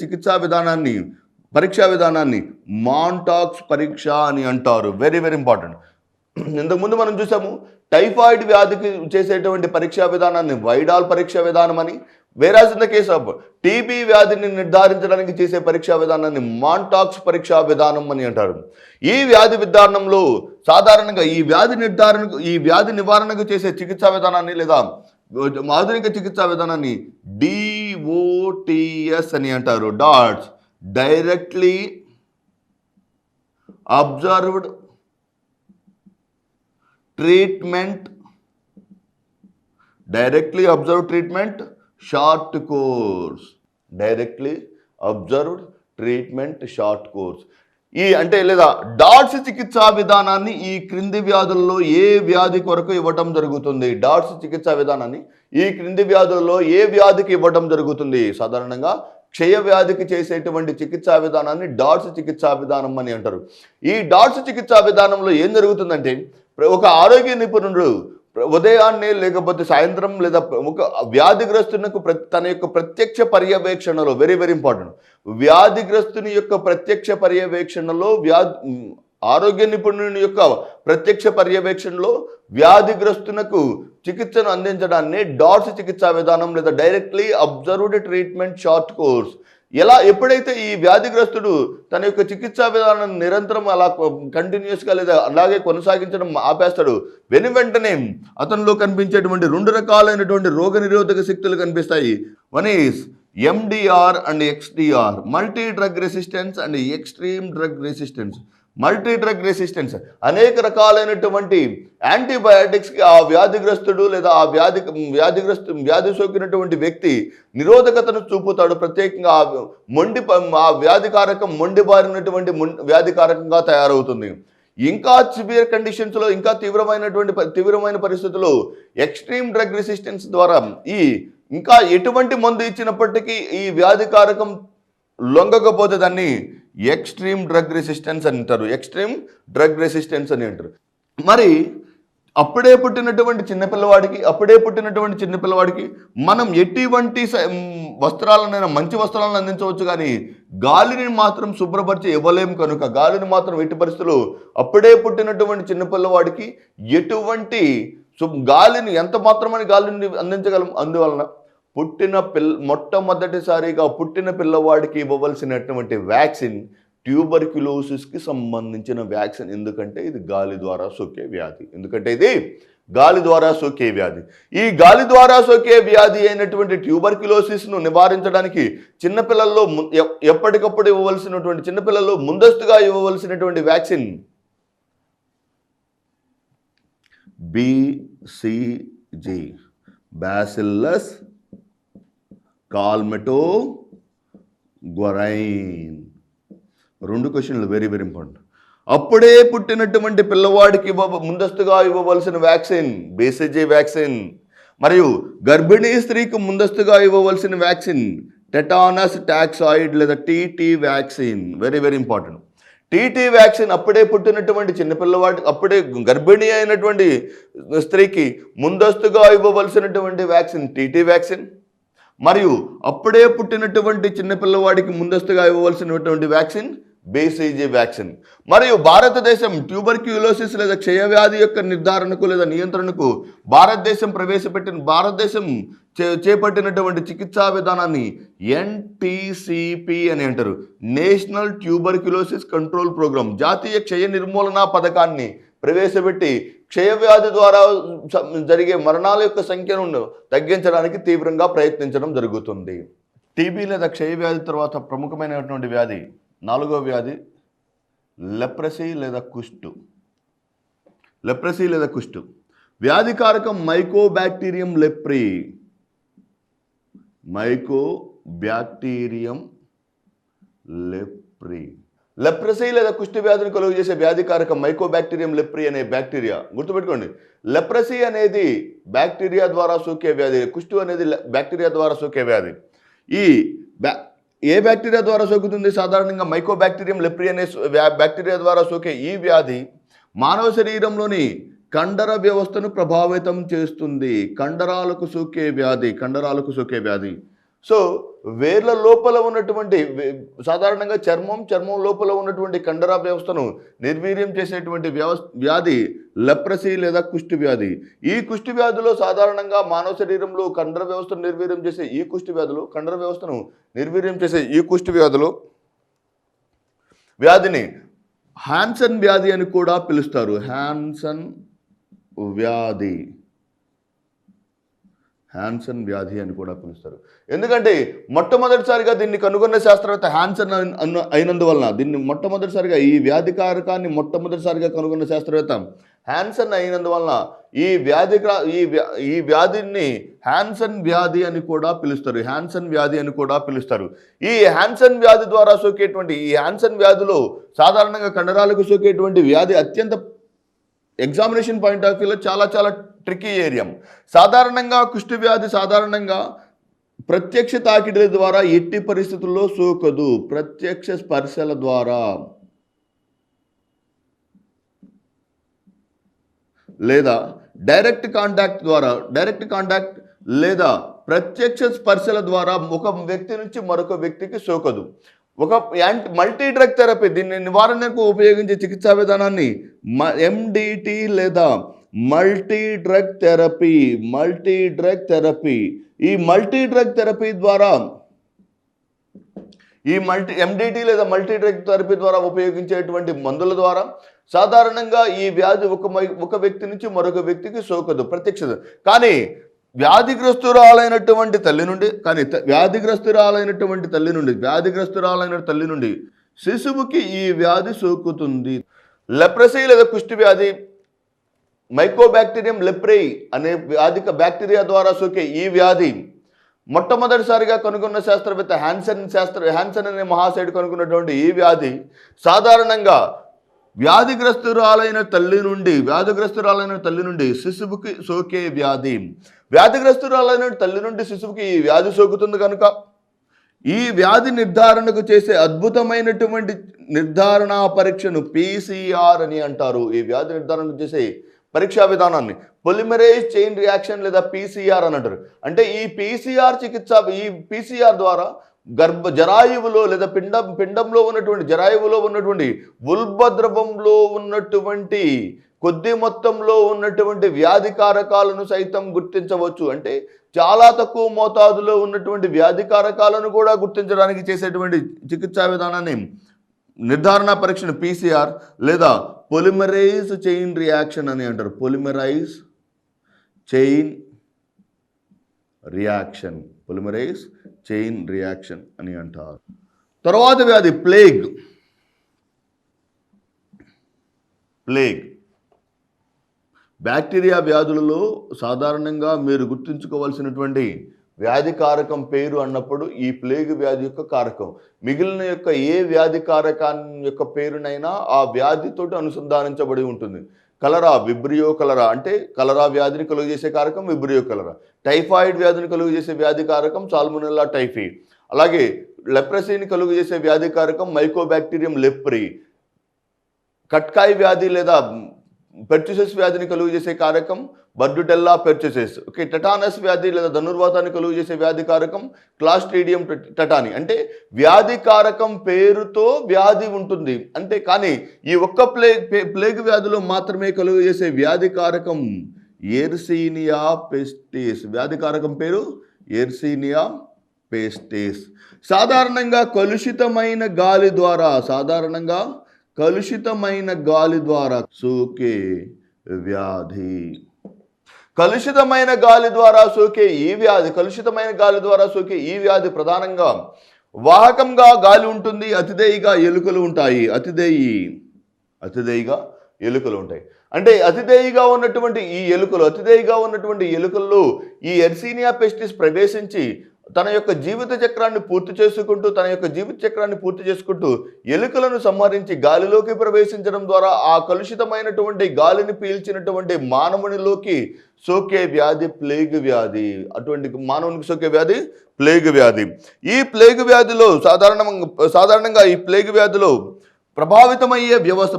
పరీక్షా విధానాన్ని మాంటాక్స్ పరీక్ష అని అంటారు. Very very important. ఇంతకుముందు మనం చూసాము టైఫాయిడ్ వ్యాధికి చేసేటువంటి పరీక్షా విధానాన్ని వైడాల్ పరీక్షా విధానం అని, వేరాజ్ in the case of TB వ్యాధిని నిర్ధారించడానికి చేసే పరీక్షా విధానాన్ని మాంటాక్స్ పరీక్షా విధానం అని అంటారు. ఈ వ్యాధి విధానంలో సాధారణంగా ఈ వ్యాధి నివారణకు చేసే చికిత్సా విధానాన్ని లేదా ఆధునిక చికిత్సా విధానాన్ని DOTS అని అంటారు. Dots directly observed treatment short course. లేదా డాట్స్ చికిత్సా విధానాన్ని ఈ క్రింది వ్యాధుల్లో ఏ వ్యాధి కొరకు ఇవ్వటం జరుగుతుంది? ఏ వ్యాధికి ఇవ్వటం జరుగుతుంది? సాధారణంగా క్షయ వ్యాధికి చేసేటువంటి చికిత్సా విధానాన్ని డాట్స్ చికిత్సా విధానం అని అంటారు. ఈ డాట్స్ చికిత్సా విధానంలో ఏం జరుగుతుందంటే ఒక ఆరోగ్య నిపుణుడు ఉదయాన్నే లేకపోతే సాయంత్రం లేదా ఒక వ్యాధిగ్రస్తునకు తన యొక్క ప్రత్యక్ష పర్యవేక్షణలో వెరీ వెరీ ఇంపార్టెంట్, వ్యాధిగ్రస్తుని యొక్క ప్రత్యక్ష పర్యవేక్షణలో ఆరోగ్య నిపుణుని యొక్క ప్రత్యక్ష పర్యవేక్షణలో వ్యాధిగ్రస్తునకు చికిత్సను అందించడాన్ని డాట్స్ చికిత్సా విధానం లేదా directly observed treatment short course. ఎప్పుడైతే ఈ వ్యాధిగ్రస్తుడు తన యొక్క చికిత్సా విధానాన్ని నిరంతరం అలా కంటిన్యూస్గా లేదా అలాగే కొనసాగించడం ఆపేస్తాడు, వెంటనే అతనిలో కనిపించేటువంటి 2 రకాలైనటువంటి రోగ నిరోధక శక్తులు కనిపిస్తాయి. One is MDR and XDR, multi drug resistance and extreme drug resistance. Multi drug resistance అనేక రకాలైనటువంటి యాంటీబయాటిక్స్కి ఆ వ్యాధిగ్రస్తుడు లేదా ఆ వ్యాధి సోకినటువంటి వ్యక్తి నిరోధకతను చూపుతాడు. ప్రత్యేకంగా ఆ వ్యాధికారకం మొండిబారినటువంటి వ్యాధికారకంగా తయారవుతుంది. ఇంకా సివియర్ కండిషన్స్లో, ఇంకా తీవ్రమైన పరిస్థితుల్లో ఎక్స్ట్రీమ్ డ్రగ్ రెసిస్టెన్స్ ద్వారా ఇంకా ఎటువంటి మందు ఇచ్చినప్పటికీ ఈ వ్యాధికారకం లొంగకపోతే దాన్ని ఎక్స్ట్రీమ్ డ్రగ్ రెసిస్టెన్స్ అని అంటారు. ఎక్స్ట్రీమ్ డ్రగ్ రెసిస్టెన్స్ అని అంటారు. మరి అప్పుడే పుట్టినటువంటి చిన్నపిల్లవాడికి మనం ఎటువంటి వస్త్రాలనైనా మంచి వస్త్రాలను అందించవచ్చు, కానీ గాలిని మాత్రం శుభ్రపరిచి ఇవ్వలేము. కనుక గాలిని మాత్రం ఎట్టి పరిస్థితులు అప్పుడే పుట్టినటువంటి చిన్నపిల్లవాడికి ఎటువంటి గాలిని ఎంత మాత్రమని గాలిని అందించగలం. అందువలన మొట్టమొదటిసారిగా పుట్టిన పిల్లవాడికి ఇవ్వవలసినటువంటి వ్యాక్సిన్ ట్యూబర్క్యులోసిస్కి సంబంధించిన వ్యాక్సిన్. ఎందుకంటే ఇది గాలి ద్వారా సోకే వ్యాధి. ఈ గాలి ద్వారా సోకే వ్యాధి అయినటువంటి ట్యూబర్క్యులోసిస్ను నివారించడానికి చిన్నపిల్లల్లో ఎప్పటికప్పుడు ఇవ్వవలసినటువంటి, చిన్నపిల్లల్లో ముందస్తుగా ఇవ్వవలసినటువంటి వ్యాక్సిన్ BCG, బ్యాసిల్లస్ కాల్మెటోగ్వరైన్. 2 క్వశ్చన్లు వెరీ వెరీ ఇంపార్టెంట్. అప్పుడే పుట్టినటువంటి పిల్లవాడికి ముందస్తుగా ఇవ్వవలసిన వ్యాక్సిన్ BCG వ్యాక్సిన్, మరియు గర్భిణీ స్త్రీకి ముందస్తుగా ఇవ్వవలసిన వ్యాక్సిన్ టెటానస్ టాక్సాయిడ్ లేదా TT vaccine. Very very important. TT vaccine అప్పుడే పుట్టినటువంటి అప్పుడే గర్భిణీ అయినటువంటి స్త్రీకి ముందస్తుగా ఇవ్వవలసినటువంటి వ్యాక్సిన్ TT వ్యాక్సిన్, మరియు అప్పుడే పుట్టినటువంటి చిన్నపిల్లవాడికి ముందస్తుగా ఇవ్వవలసినటువంటి వ్యాక్సిన్ BCG వ్యాక్సిన్. మరియు భారతదేశం ట్యూబర్క్యులోసిస్ లేదా క్షయవ్యాధి యొక్క నిర్ధారణకు లేదా నియంత్రణకు భారతదేశం చేపట్టినటువంటి చికిత్సా విధానాన్ని NTCP అని అంటారు, నేషనల్ ట్యూబర్క్యులోసిస్ కంట్రోల్ ప్రోగ్రామ్. జాతీయ క్షయ నిర్మూలన పథకాన్ని ప్రవేశపెట్టి క్షయవ్యాధి ద్వారా జరిగే మరణాల యొక్క సంఖ్యను తగ్గించడానికి తీవ్రంగా ప్రయత్నించడం జరుగుతుంది. టీబీ లేదా క్షయవ్యాధి తర్వాత ప్రముఖమైనటువంటి వ్యాధి 4వ వ్యాధి లెప్రసీ లేదా కుష్టు. వ్యాధికారకం మైకోబాక్టీరియం లెప్రీ. లెప్రసీ లేదా కుష్టి వ్యాధిని కలుగు చేసే వ్యాధికారకం మైకోబాక్టీరియం లెప్రీ అనే బ్యాక్టీరియా. గుర్తుపెట్టుకోండి, లెప్రసీ అనేది బ్యాక్టీరియా ద్వారా సోకే వ్యాధి, కుష్టు అనేది బ్యాక్టీరియా ద్వారా సోకే వ్యాధి. ఏ బ్యాక్టీరియా ద్వారా సోకుతుంది? సాధారణంగా మైకోబాక్టీరియం లెప్రీ అనే బ్యాక్టీరియా ద్వారా సోకే ఈ వ్యాధి మానవ శరీరంలోని కండర వ్యవస్థను ప్రభావితం చేస్తుంది. కండరాలకు సోకే వ్యాధి. సో వేర్ల లోపల ఉన్నటువంటి, సాధారణంగా చర్మం లోపల ఉన్నటువంటి కండర వ్యవస్థను నిర్వీర్యం చేసేటువంటి వ్యాధి లెప్రసీ లేదా కుష్టి వ్యాధి. ఈ కుష్టి వ్యాధిలో సాధారణంగా మానవ శరీరంలో కండర వ్యవస్థను నిర్వీర్యం చేసే ఈ కుష్టి వ్యాధిని హాన్సన్ వ్యాధి అని కూడా పిలుస్తారు. హాన్సన్ వ్యాధి అని కూడా పిలుస్తారు. ఎందుకంటే మొట్టమొదటిసారిగా దీన్ని కనుగొన్న శాస్త్రవేత్త హాన్సన్ అయినందువలన, దీన్ని మొట్టమొదటిసారిగా ఈ వ్యాధికారకాన్ని మొట్టమొదటిసారిగా కనుగొన్న శాస్త్రవేత్త హాన్సన్ అయినందువలన ఈ వ్యాధిని హాన్సన్ వ్యాధి అని కూడా పిలుస్తారు. ఈ హాన్సన్ వ్యాధి ద్వారా సోకేటువంటి ఈ హాన్సన్ వ్యాధిలో సాధారణంగా కండరాలకు సోకేటువంటి వ్యాధి అత్యంత ఎగ్జామినేషన్ పాయింట్ ఆఫ్ వ్యూలో చాలా చాలా ట్రికీ ఏరియా. సాధారణంగా కుష్టి వ్యాధి ప్రత్యక్ష తాకిడిల ద్వారా ఎట్టి పరిస్థితుల్లో సోకదు. ప్రత్యక్ష స్పర్శల ద్వారా లేదా డైరెక్ట్ కాంటాక్ట్ లేదా ప్రత్యక్ష స్పర్శల ద్వారా ఒక వ్యక్తి నుంచి మరొక వ్యక్తికి సోకదు. ఒక మల్టీ డ్రగ్ థెరపీ, దీన్ని నివారణకు ఉపయోగించే చికిత్సా విధానాన్ని MDT లేదా మల్టీ డ్రగ్ థెరపీ. ఈ మల్టీ డ్రగ్ థెరపీ ద్వారా MDT లేదా మల్టీ డ్రగ్ థెరపీ ద్వారా ఉపయోగించేటువంటి మందుల ద్వారా సాధారణంగా ఈ వ్యాధి ఒక వ్యక్తి నుంచి మరొక వ్యక్తికి సోకదు ప్రత్యక్ష. కానీ వ్యాధిగ్రస్తురాలైనటువంటి తల్లి నుండి శిశువుకి ఈ వ్యాధి సోకుతుంది. లెప్రసీ లేదా కుష్టి వ్యాధి, మైకోబాక్టీరియం లెప్రేయి అనే బ్యాక్టీరియా ద్వారా సోకే ఈ వ్యాధి మొట్టమొదటిసారిగా కనుగొన్న శాస్త్రవేత్త హ్యాన్సన్ అనే మహాశయుడు కనుగొన్నటువంటి ఈ వ్యాధి సాధారణంగా వ్యాధిగ్రస్తురాలైన తల్లి నుండి శిశువుకి సోకే వ్యాధి. వ్యాధిగ్రస్తురాలైన తల్లి నుండి శిశువుకి ఈ వ్యాధి సోకుతుంది కనుక ఈ వ్యాధి నిర్ధారణకు చేసే అద్భుతమైనటువంటి నిర్ధారణ పరీక్షను PCR అని అంటారు. ఈ వ్యాధి నిర్ధారణకు చేసే పరీక్షా విధానాన్ని పొలిమరేజ్ చైన్ రియాక్షన్ లేదా PCR అని అంటారు. అంటే ఈ PCR ద్వారా జరాయువులో లేదా పిండంలో ఉన్నటువంటి ఉల్బద్రవంలో ఉన్నటువంటి కొద్ది మొత్తంలో ఉన్నటువంటి వ్యాధికారకాలను సైతం గుర్తించవచ్చు. అంటే చాలా తక్కువ మోతాదులో ఉన్నటువంటి వ్యాధికారకాలను కూడా గుర్తించడానికి చేసేటువంటి చికిత్సా విధానాన్ని నిర్ధారణ పరీక్షను PCR లేదా పొలిమరైజ్ చైన్ రియాక్షన్ అని అంటారు. పొలిమరైజ్ చైన్ రియాక్షన్ అని అంటారు. తర్వాత వ్యాధి ప్లేగ్. బ్యాక్టీరియా వ్యాధులలో సాధారణంగా మీరు గుర్తుంచుకోవాల్సినటువంటి వ్యాధి కారకం పేరు అన్నప్పుడు ఈ ప్లేగ్ వ్యాధి యొక్క కారకం. మిగిలిన యొక్క ఏ వ్యాధి కారకాన్ని యొక్క పేరునైనా ఆ వ్యాధితోటి అనుసంధానించబడి ఉంటుంది. కలరా, విబ్రియో కలరా అంటే కలరా వ్యాధిని కలుగజేసే కారకం విబ్రియో కలరా. టైఫాయిడ్ వ్యాధిని కలుగజేసే వ్యాధి కారకం సాల్మొనెల్లా టైఫీ. అలాగే లెప్రసీని కలుగజేసే వ్యాధి కారకం మైకోబాక్టీరియం లెప్రీ. కట్కాయ్ వ్యాధి లేదా పెర్చుసెస్ వ్యాధిని కలుగజేసే కారకం బర్డుటెల్లా పెర్చుసెస్. ఓకే, టెటానస్ వ్యాధి లేదా ధనుర్వాతాన్ని కలుగజేసే వ్యాధి కారకం క్లాస్ట్రీడియం టెటాని. అంటే వ్యాధి కారకం పేరుతో వ్యాధి ఉంటుంది. అంటే కానీ ఈ ఒక్క ప్లేగ్ వ్యాధిలో మాత్రమే కలుగజేసే వ్యాధి కారకం ఎర్సీనియా పెస్టిస్. వ్యాధి కారకం పేరు ఎర్సీనియా పెస్టిస్. సాధారణంగా కలుషితమైన గాలి ద్వారా సోకే వ్యాధి. కలుషితమైన గాలి ద్వారా సోకే ఈ వ్యాధి ప్రధానంగా వాహకంగా గాలి ఉంటుంది. అతిదేయిగా ఎలుకలు ఉంటాయి. అంటే అతిదేయిగా ఉన్నటువంటి ఈ ఎలుకల్లో ఈ ఎర్సీనియా పెస్టిస్ ప్రవేశించి తన యొక్క జీవిత చక్రాన్ని పూర్తి చేసుకుంటూ ఎలుకలను సంహరించి గాలిలోకి ప్రవేశించడం ద్వారా ఆ కలుషితమైనటువంటి గాలిని పీల్చినటువంటి మానవునిలోకి సోకే వ్యాధి ప్లేగ్ వ్యాధి. అటువంటి మానవునికి సోకే వ్యాధి ప్లేగ్ వ్యాధి. ఈ ప్లేగ్ వ్యాధిలో సాధారణంగా ఈ ప్లేగ్ వ్యాధిలో ప్రభావితమయ్యే వ్యవస్థ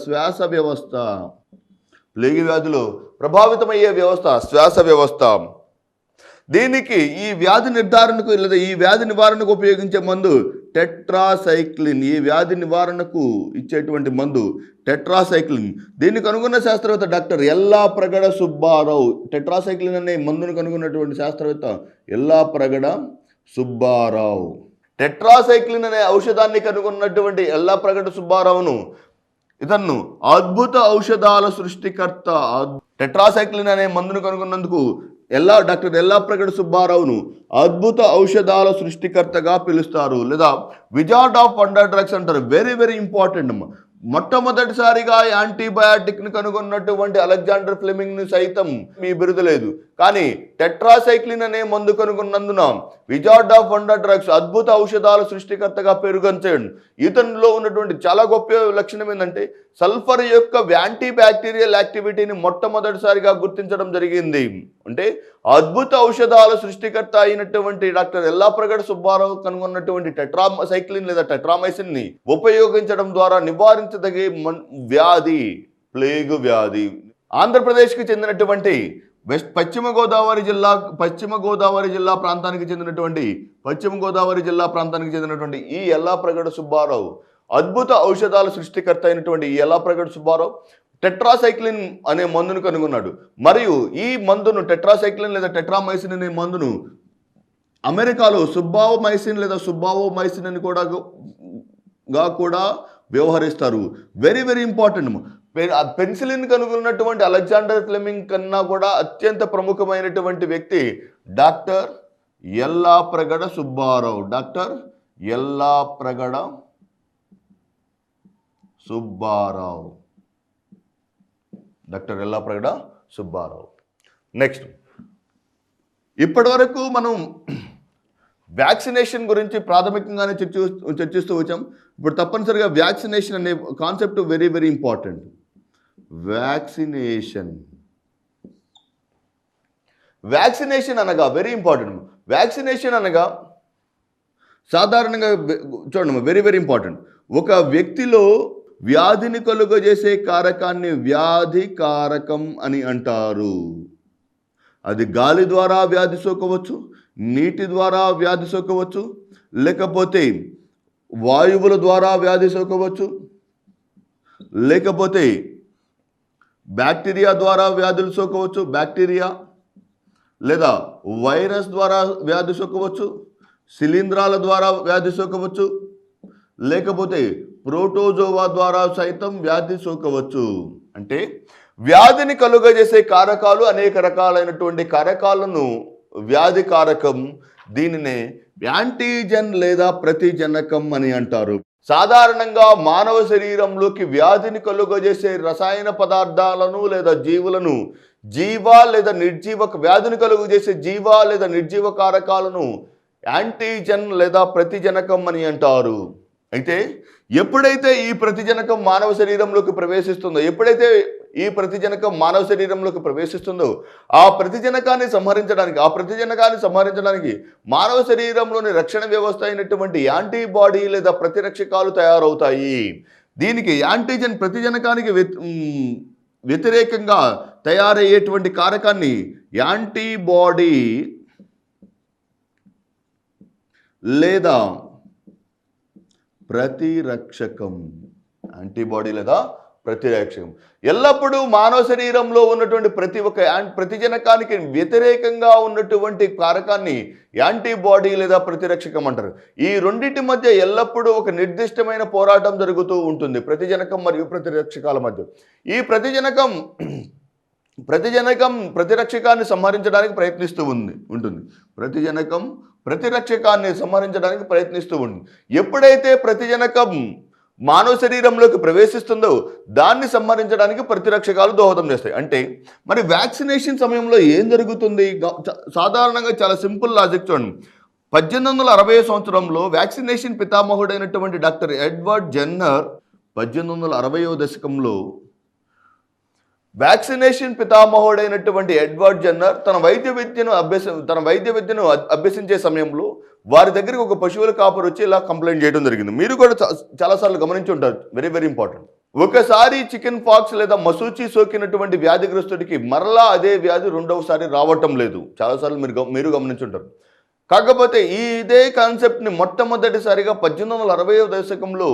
శ్వాస వ్యవస్థ. ప్లేగ్ వ్యాధిలో ప్రభావితమయ్యే వ్యవస్థ శ్వాస వ్యవస్థ. దీనికి ఈ వ్యాధి నిర్ధారణకు లేదా ఈ వ్యాధి నివారణకు ఉపయోగించే మందు టెట్రాసైక్లిన్. ఈ వ్యాధి నివారణకు ఇచ్చేటువంటి మందు టెట్రాసైక్లిన్. దీన్ని కనుగొన్న శాస్త్రవేత్త డాక్టర్ ఎల్లాప్రగడ సుబ్బారావు. టెట్రాసైక్లిన్ అనే మందును కనుగొన్నటువంటి శాస్త్రవేత్త ఎల్లాప్రగడ సుబ్బారావు. టెట్రాసైక్లిన్ అనే ఔషధాన్ని కనుగొన్నటువంటి ఎల్లాప్రగడ సుబ్బారావును ఇతను అద్భుత ఔషధాల సృష్టికర్త. టెట్రాసైక్లిన్ అనే మందును కనుగొన్నందుకు డాక్టర్ ఎల్లాప్రగడ సుబ్బారావును అద్భుత ఔషధాల సృష్టికర్తగా పిలుస్తారు లేదా విజార్డ్ ఆఫ్ వండర్ డ్రగ్స్ అంటారు. Very very important. మొట్టమొదటిసారిగా యాంటీబయాటిక్ని కనుగొన్నటువంటి అలెగ్జాండర్ ఫ్లెమింగ్ని సైతం మీ బిరుదు లేదు. కానీ టెట్రాసైక్లిన్ అనే మందు కనుగొన్నందున విజార్డ్ ఆఫ్ వండర్ డ్రగ్స్ అద్భుత ఔషధాల సృష్టికర్తగా పేరుగంచాడు. ఇతనిలో ఉన్నటువంటి చాలా గొప్ప లక్షణం ఏంటంటే సల్ఫర్ యొక్క యాంటీ బ్యాక్టీరియల్ యాక్టివిటీని మొట్టమొదటిసారిగా గుర్తించడం జరిగింది. అంటే అద్భుత ఔషధాల సృష్టికర్త అయినటువంటి డాక్టర్ ఎల్లాప్రగడ సుబ్బారావు కనుగొన్నటువంటి టెట్రాసైక్లిన్ లేదా టెట్రామైసిన్ ని ఉపయోగించడం ద్వారా నివారించదగే వ్యాధి ప్లేగు వ్యాధి. ఆంధ్రప్రదేశ్కి చెందినటువంటి పశ్చిమ గోదావరి జిల్లా ప్రాంతానికి చెందినటువంటి ఈ యల్లాప్రగడ సుబ్బారావు అద్భుత ఔషధాల సృష్టికర్త అయినటువంటి ఈ యల్లాప్రగడ సుబ్బారావు టెట్రాసైక్లిన్ అనే మందును కనుగొన్నాడు. మరియు ఈ మందును టెట్రాసైక్లిన్ లేదా టెట్రామైసిన్ అనే మందును అమెరికాలో సుబ్బావోమైసిన్ అని కూడా వ్యవహరిస్తారు. Very very important. పెన్సిలిన్ కనుగొన్నటువంటి అలెగ్జాండర్ ఫ్లెమింగ్ కన్నా కూడా అత్యంత ప్రముఖమైనటువంటి వ్యక్తి డాక్టర్ యల్లాప్రగడ సుబ్బారావు. నెక్స్ట్, ఇప్పటి వరకు మనం వ్యాక్సినేషన్ గురించి ప్రాథమికంగానే చర్చిస్తూ వచ్చాం. ఇప్పుడు తప్పనిసరిగా వ్యాక్సినేషన్ అనే concept very very important. Vaccination అనగా వెరీ ఇంపార్టెంట్. వ్యాక్సినేషన్ అనగా సాధారణంగా చూడండి, వెరీ వెరీ ఇంపార్టెంట్. ఒక వ్యక్తిలో వ్యాధిని కలుగజేసే కారకాన్ని వ్యాధి కారకం అని అంటారు. అది గాలి ద్వారా వ్యాధి సోకవచ్చు, నీటి ద్వారా వ్యాధి సోకవచ్చు, లేకపోతే వాయువుల ద్వారా వ్యాధి సోకవచ్చు, లేకపోతే బ్యాక్టీరియా ద్వారా వ్యాధులు సోకవచ్చు, లేదా వైరస్ ద్వారా వ్యాధి సోకవచ్చు, శిలీంధ్రాల ద్వారా వ్యాధి సోకవచ్చు, లేకపోతే ప్రోటోజోవా ద్వారా సైతం వ్యాధి సోకవచ్చు. అంటే వ్యాధిని కలుగజేసే కారకాలు అనేక రకాలైనటువంటి కారకాలను వ్యాధి కారకం, దీనినే యాంటీజెన్ లేదా ప్రతిజనకం అని అంటారు. సాధారణంగా మానవ శరీరంలోకి వ్యాధిని కలుగజేసే రసాయన పదార్థాలను లేదా జీవులను వ్యాధిని కలుగజేసే జీవ లేదా నిర్జీవ కారకాలను యాంటీజెన్ లేదా ప్రతిజనకం అని అంటారు. అయితే ఎప్పుడైతే ఈ ప్రతిజనకం మానవ శరీరంలోకి ప్రవేశిస్తుందో ఆ ప్రతిజనకాన్ని సంహరించడానికి మానవ శరీరంలోని రక్షణ వ్యవస్థ అయినటువంటి యాంటీబాడీ లేదా ప్రతిరక్షకాలు తయారవుతాయి. దీనికి యాంటీజెన్ ప్రతిజనకానికి వ్యతిరేకంగా తయారయ్యేటువంటి కారకాన్ని యాంటీబాడీ లేదా ప్రతిరక్షకం ఎల్లప్పుడూ మానవ శరీరంలో ఉన్నటువంటి ప్రతిజనకానికి వ్యతిరేకంగా ఉన్నటువంటి కారకాన్ని యాంటీబాడీ లేదా ప్రతిరక్షకం అంటారు. ఈ రెండింటి మధ్య ఎల్లప్పుడూ ఒక నిర్దిష్టమైన పోరాటం జరుగుతూ ఉంటుంది, ప్రతిజనకం మరియు ప్రతిరక్షకాల మధ్య. ఈ ప్రతిజనకం ప్రతిరక్షకాన్ని సంహరించడానికి ప్రయత్నిస్తూ ఉంటుంది. ఎప్పుడైతే ప్రతిజనకం మానవ శరీరంలోకి ప్రవేశిస్తుందో దాన్ని సంహరించడానికి ప్రతిరక్షకాలు దోహదం చేస్తాయి. అంటే మరి వ్యాక్సినేషన్ సమయంలో ఏం జరుగుతుంది? సాధారణంగా చాలా సింపుల్ లాజిక్ చూడండి. 1860 సంవత్సరంలో వ్యాక్సినేషన్ పితామహుడైనటువంటి డాక్టర్ ఎడ్వర్డ్ జెన్నర్ 1860వ దశకంలో వ్యాక్సినేషన్ పితామహుడైనటువంటి ఎడ్వర్డ్ జెన్నర్ తన వైద్య విద్యను అభ్యసించే సమయంలో వారి దగ్గరికి ఒక పశువుల కాపరి వచ్చి ఇలా కంప్లైంట్ చేయడం జరిగింది. మీరు కూడా చాలాసార్లు గమనించి ఉంటారు. Very very important. ఒకసారి చికెన్ పాక్స్ లేదా మసూచి సోకినటువంటి వ్యాధిగ్రస్తుడికి మరలా అదే వ్యాధి రెండవసారి రావటం లేదు. చాలాసార్లు మీరు గమనించి ఉంటారు. కాకపోతే ఇదే కాన్సెప్ట్ని మొట్టమొదటిసారిగా 1860వ దశకంలో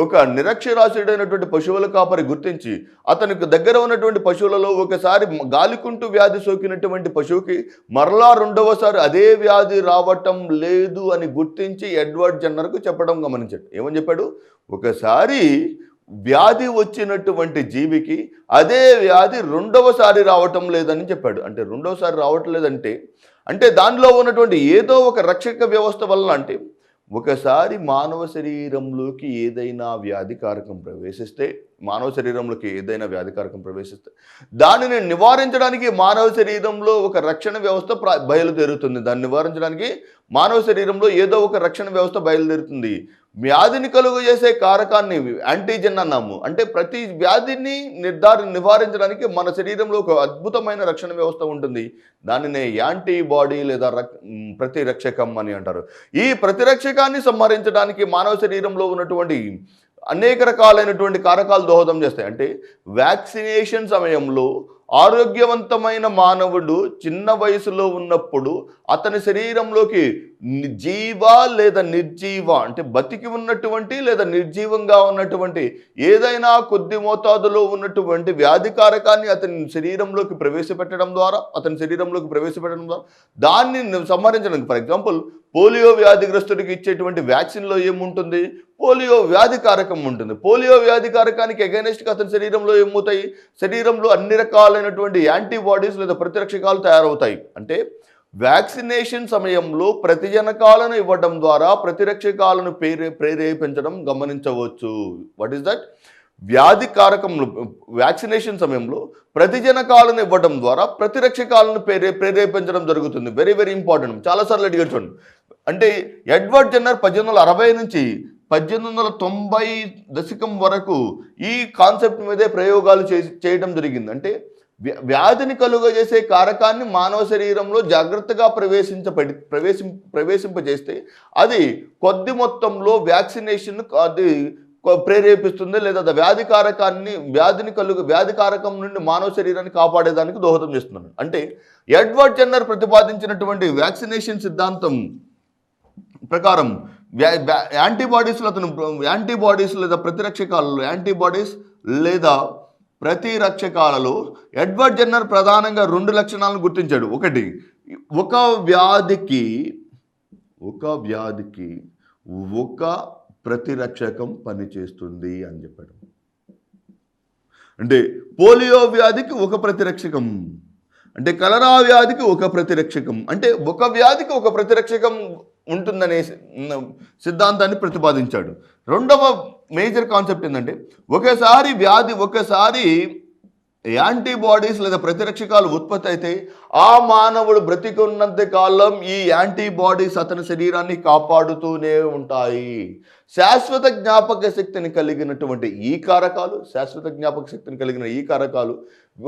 ఒక నిరక్షరాస్యుడైనటువంటి పశువుల కాపరి గుర్తించి అతనికి దగ్గర ఉన్నటువంటి పశువులలో ఒకసారి గాలికుంటు వ్యాధి సోకినటువంటి పశువుకి మరలా రెండవసారి అదే వ్యాధి రావటం లేదు అని గుర్తించి ఎడ్వర్డ్ జెన్నర్కు చెప్పడం గమనించాడు. ఏమని చెప్పాడు? ఒకసారి వ్యాధి వచ్చినటువంటి జీవికి అదే వ్యాధి రెండవసారి రావటం లేదని చెప్పాడు. అంటే రెండవసారి రావట్లేదంటే దానిలో ఉన్నటువంటి ఏదో ఒక రక్షక వ్యవస్థ వల్ల, అంటే ఒకసారి మానవ శరీరంలోకి ఏదైనా వ్యాధికారకం ప్రవేశిస్తే దానిని నివారించడానికి మానవ శరీరంలో ఒక రక్షణ వ్యవస్థ బయలుదేరుతుంది. వ్యాధిని కలుగజేసే కారకాన్ని యాంటీజెన్ అన్నాము. అంటే ప్రతి వ్యాధిని నివారించడానికి మన శరీరంలో ఒక అద్భుతమైన రక్షణ వ్యవస్థ ఉంటుంది. దానినే యాంటీబాడీ లేదా ప్రతిరక్షకం అని అంటారు. ఈ ప్రతిరక్షకాన్ని సంహరించడానికి మానవ శరీరంలో ఉన్నటువంటి అనేక రకాలైనటువంటి కారకాలు దోహదం చేస్తాయి. అంటే వ్యాక్సినేషన్ సమయంలో ఆరోగ్యవంతమైన మానవుడు చిన్న వయసులో ఉన్నప్పుడు అతని శరీరంలోకి జీవ లేదా నిర్జీవ అంటే బతికి ఉన్నటువంటి లేదా నిర్జీవంగా ఉన్నటువంటి ఏదైనా కొద్ది మోతాదులో ఉన్నటువంటి వ్యాధికారకాన్ని అతని శరీరంలోకి ప్రవేశపెట్టడం ద్వారా దాన్ని సంహరించడానికి, ఫర్ ఎగ్జాంపుల్ పోలియో వ్యాధిగ్రస్తుడికి ఇచ్చేటువంటి వ్యాక్సిన్లో ఏముంటుంది? పోలియో వ్యాధికారకం ఉంటుంది. పోలియో వ్యాధికారకానికి అగైనెస్ట్గా అతని శరీరంలో ఏమవుతాయి? శరీరంలో అన్ని రకాలైనటువంటి యాంటీబాడీస్ లేదా ప్రతిరక్షకాలు తయారవుతాయి. అంటే వ్యాక్సినేషన్ సమయంలో ప్రతిజనకాలను ఇవ్వడం ద్వారా ప్రతిరక్షకాలను ప్రేరేపించడం గమనించవచ్చు. What is that? వ్యాధికారకంలో వ్యాక్సినేషన్ సమయంలో ప్రతిజనకాలను ఇవ్వడం ద్వారా ప్రతిరక్షకాలను ప్రేరేపించడం జరుగుతుంది. Very very important. చాలాసార్లు అడిగారు చూడండి. అంటే ఎడ్వర్డ్ జెన్నర్ 1860 నుంచి 1890 దశకం వరకు ఈ కాన్సెప్ట్ మీదే ప్రయోగాలు చేయడం జరిగింది. అంటే వ్యాధిని కలుగజేసే కారకాన్ని మానవ శరీరంలో జాగ్రత్తగా ప్రవేశింపజేస్తే అది కొద్ది మొత్తంలో వ్యాక్సినేషన్ అది ప్రేరేపిస్తుంది, లేదా వ్యాధికారకం నుండి మానవ శరీరాన్ని కాపాడేదానికి దోహదం చేస్తున్నాను. అంటే ఎడ్వర్డ్ జెన్నర్ ప్రతిపాదించినటువంటి వ్యాక్సినేషన్ సిద్ధాంతం ప్రకారం యాంటీబాడీస్ లేదా ప్రతిరక్షకాలలో ఎడ్వర్డ్ జెన్నర్ ప్రధానంగా 2 లక్షణాలను గుర్తించాడు. ఒకటి, ఒక వ్యాధికి ఒక ప్రతిరక్షకం పనిచేస్తుంది అని చెప్పాడు. అంటే పోలియో వ్యాధికి ఒక ప్రతిరక్షకం, అంటే కలరా వ్యాధికి ఒక ప్రతిరక్షకం, అంటే ఒక వ్యాధికి ఒక ప్రతిరక్షకం ఉంటుందనే సిద్ధాంతాన్ని ప్రతిపాదించాడు. రెండవ మేజర్ కాన్సెప్ట్ ఏంటంటే ఒకసారి యాంటీబాడీస్ లేదా ప్రతిరక్షకాలు ఉత్పత్తి అయితే ఆ మానవుడు బ్రతికున్నంత కాలం ఈ యాంటీబాడీస్ అతని శరీరాన్ని కాపాడుతూనే ఉంటాయి. శాశ్వత జ్ఞాపక శక్తిని కలిగిన ఈ కారకాలు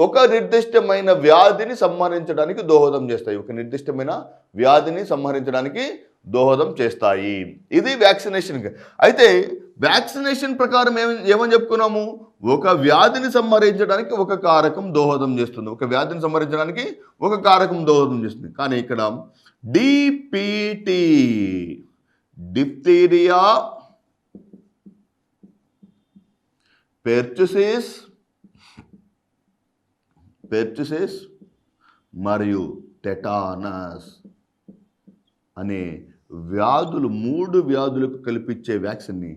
ఒక నిర్దిష్టమైన వ్యాధిని సంహరించడానికి దోహదం చేస్తాయి. ఇది వ్యాక్సినేషన్. అయితే వ్యాక్సినేషన్ ప్రకారం ఏమని చెప్పుకున్నాము? ఒక వ్యాధిని సంహరించడానికి ఒక కారకం దోహదం చేస్తుంది. కానీ ఇక్కడ డిపిటి, డిప్తీరియా, పెర్చుసిస్ మరియు టెటానస్ అనే వ్యాధులు, 3 వ్యాధులకు కల్పించే వ్యాక్సిన్ని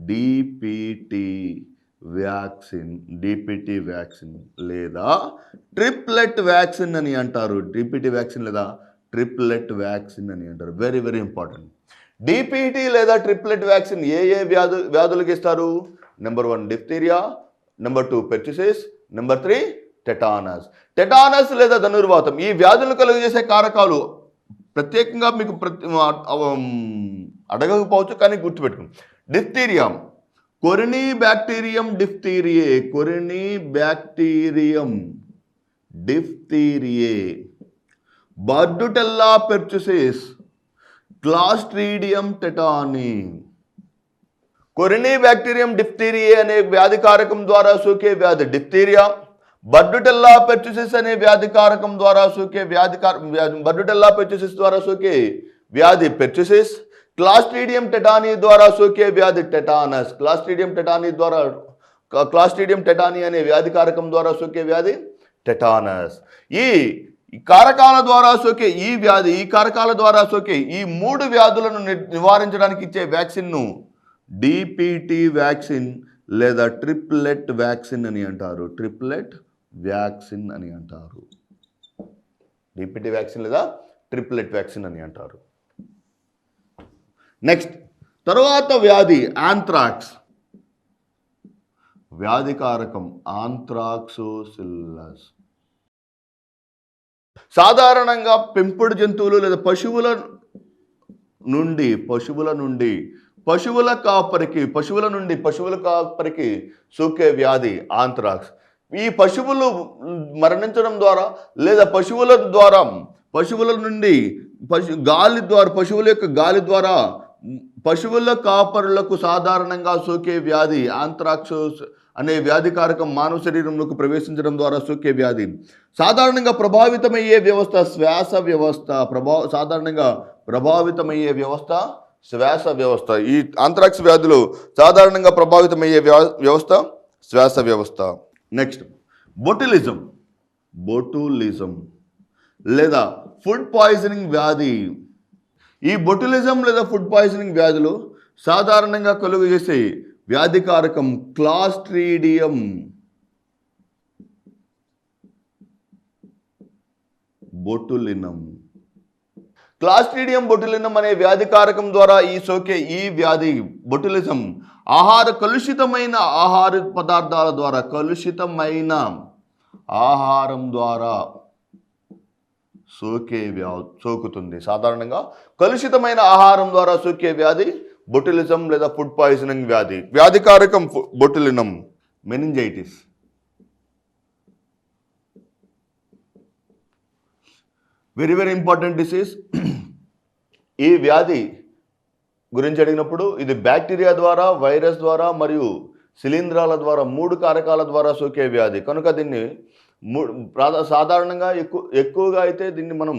డిపిటి వ్యాక్సిన్ లేదా ట్రిప్లెట్ వ్యాక్సిన్ అని అంటారు. Very very important. డిపిటి లేదా ట్రిప్లెట్ వ్యాక్సిన్ ఏ వ్యాధులకు ఇస్తారు? Number 1 diphtheria, number 2 pertussis, number 3 tetanus లేదా ధనుర్వాతం. ఈ వ్యాధులు కలుగజేసే కారకాలు ప్రత్యేకంగా మీకు అడగకపోవచ్చు, కానీ గుర్తుపెట్టుకోండి. Diphtheria, corynebacterium diphtheriae, Bordetella pertussis, Clostridium tetani. Corynebacterium diphtheriae అనే వ్యాధికారకం ద్వారా సోకే వ్యాధి డిఫ్తీరియా, బర్డుటెల్లా పెర్చుసిస్ అనే వ్యాధికారకం ద్వారా సోకే వ్యాధి పెర్చుసిస్, క్లాస్ట్రీడియం టెటానీ ద్వారా సోకే వ్యాధి టెటానస్. క్లాస్ట్రీడియం టెటానీ అనే వ్యాధికారకం ద్వారా సోకే వ్యాధి టెటానస్. ఈ కారకాల ద్వారా సోకే ఈ ఈ 3 వ్యాధులను నివారించడానికి ఇచ్చే వ్యాక్సిన్ను డిపిటి వ్యాక్సిన్ లేదా ట్రిప్లెట్ వ్యాక్సిన్ అని అంటారు. డిపిటి వ్యాక్సిన్ లేదా ట్రిప్లెట్ వ్యాక్సిన్ అని అంటారు. నెక్స్ట్, తరువాత వ్యాధి ఆంథ్రాక్స్. వ్యాధికారకం ఆంథ్రాక్సోసిల్లస్. సాధారణంగా పెంపుడు జంతువులు లేదా పశువుల కాపరికి సోకే వ్యాధి ఆంథ్రాక్స్. ఈ పశువులు మరణించడం ద్వారా లేదా పశువుల యొక్క గాలి ద్వారా పశువుల కాపరులకు సాధారణంగా సోకే వ్యాధి ఆంత్రాక్సోస్ అనే వ్యాధికారకం మానవ శరీరంలోకి ప్రవేశించడం ద్వారా సోకే వ్యాధి. సాధారణంగా ప్రభావితమయ్యే వ్యవస్థ శ్వాస వ్యవస్థ. సాధారణంగా ప్రభావితమయ్యే వ్యవస్థ శ్వాస వ్యవస్థ. ఈ ఆంత్రాక్స్ వ్యాధులు సాధారణంగా ప్రభావితమయ్యే వ్యవస్థ శ్వాస వ్యవస్థ. Next botulism. బొటులిజం లేదా ఫుడ్ పాయిజనింగ్ వ్యాధి. ఈ బొటులిజం లేదా ఫుడ్ పాయిజనింగ్ వ్యాధులు సాధారణంగా కలుగజేసే వ్యాధికారకం క్లాస్ట్రీడియం. బొటులినం. క్లాస్ట్రీడియం బొటులినం అనే వ్యాధికారకం ద్వారా సోకే ఈ వ్యాధి బొటులిజం కలుషితమైన ఆహార పదార్థాల ద్వారా కలుషితమైన ఆహారం ద్వారా సోకుతుంది. సాధారణంగా కలుషితమైన ఆహారం ద్వారా సోకే వ్యాధి బొటులిజం లేదా ఫుడ్ పాయిజనింగ్ వ్యాధి. వ్యాధికారకం botulinum. Meningitis. Very very important disease. ఈ వ్యాధి గురించి అడిగినప్పుడు ఇది బ్యాక్టీరియా ద్వారా, వైరస్ ద్వారా మరియు శిలీంధ్రాల ద్వారా 3 కారకాల ద్వారా సోకే వ్యాధి. కనుక దీన్ని సాధారణంగా ఎక్కువగా అయితే దీన్ని మనం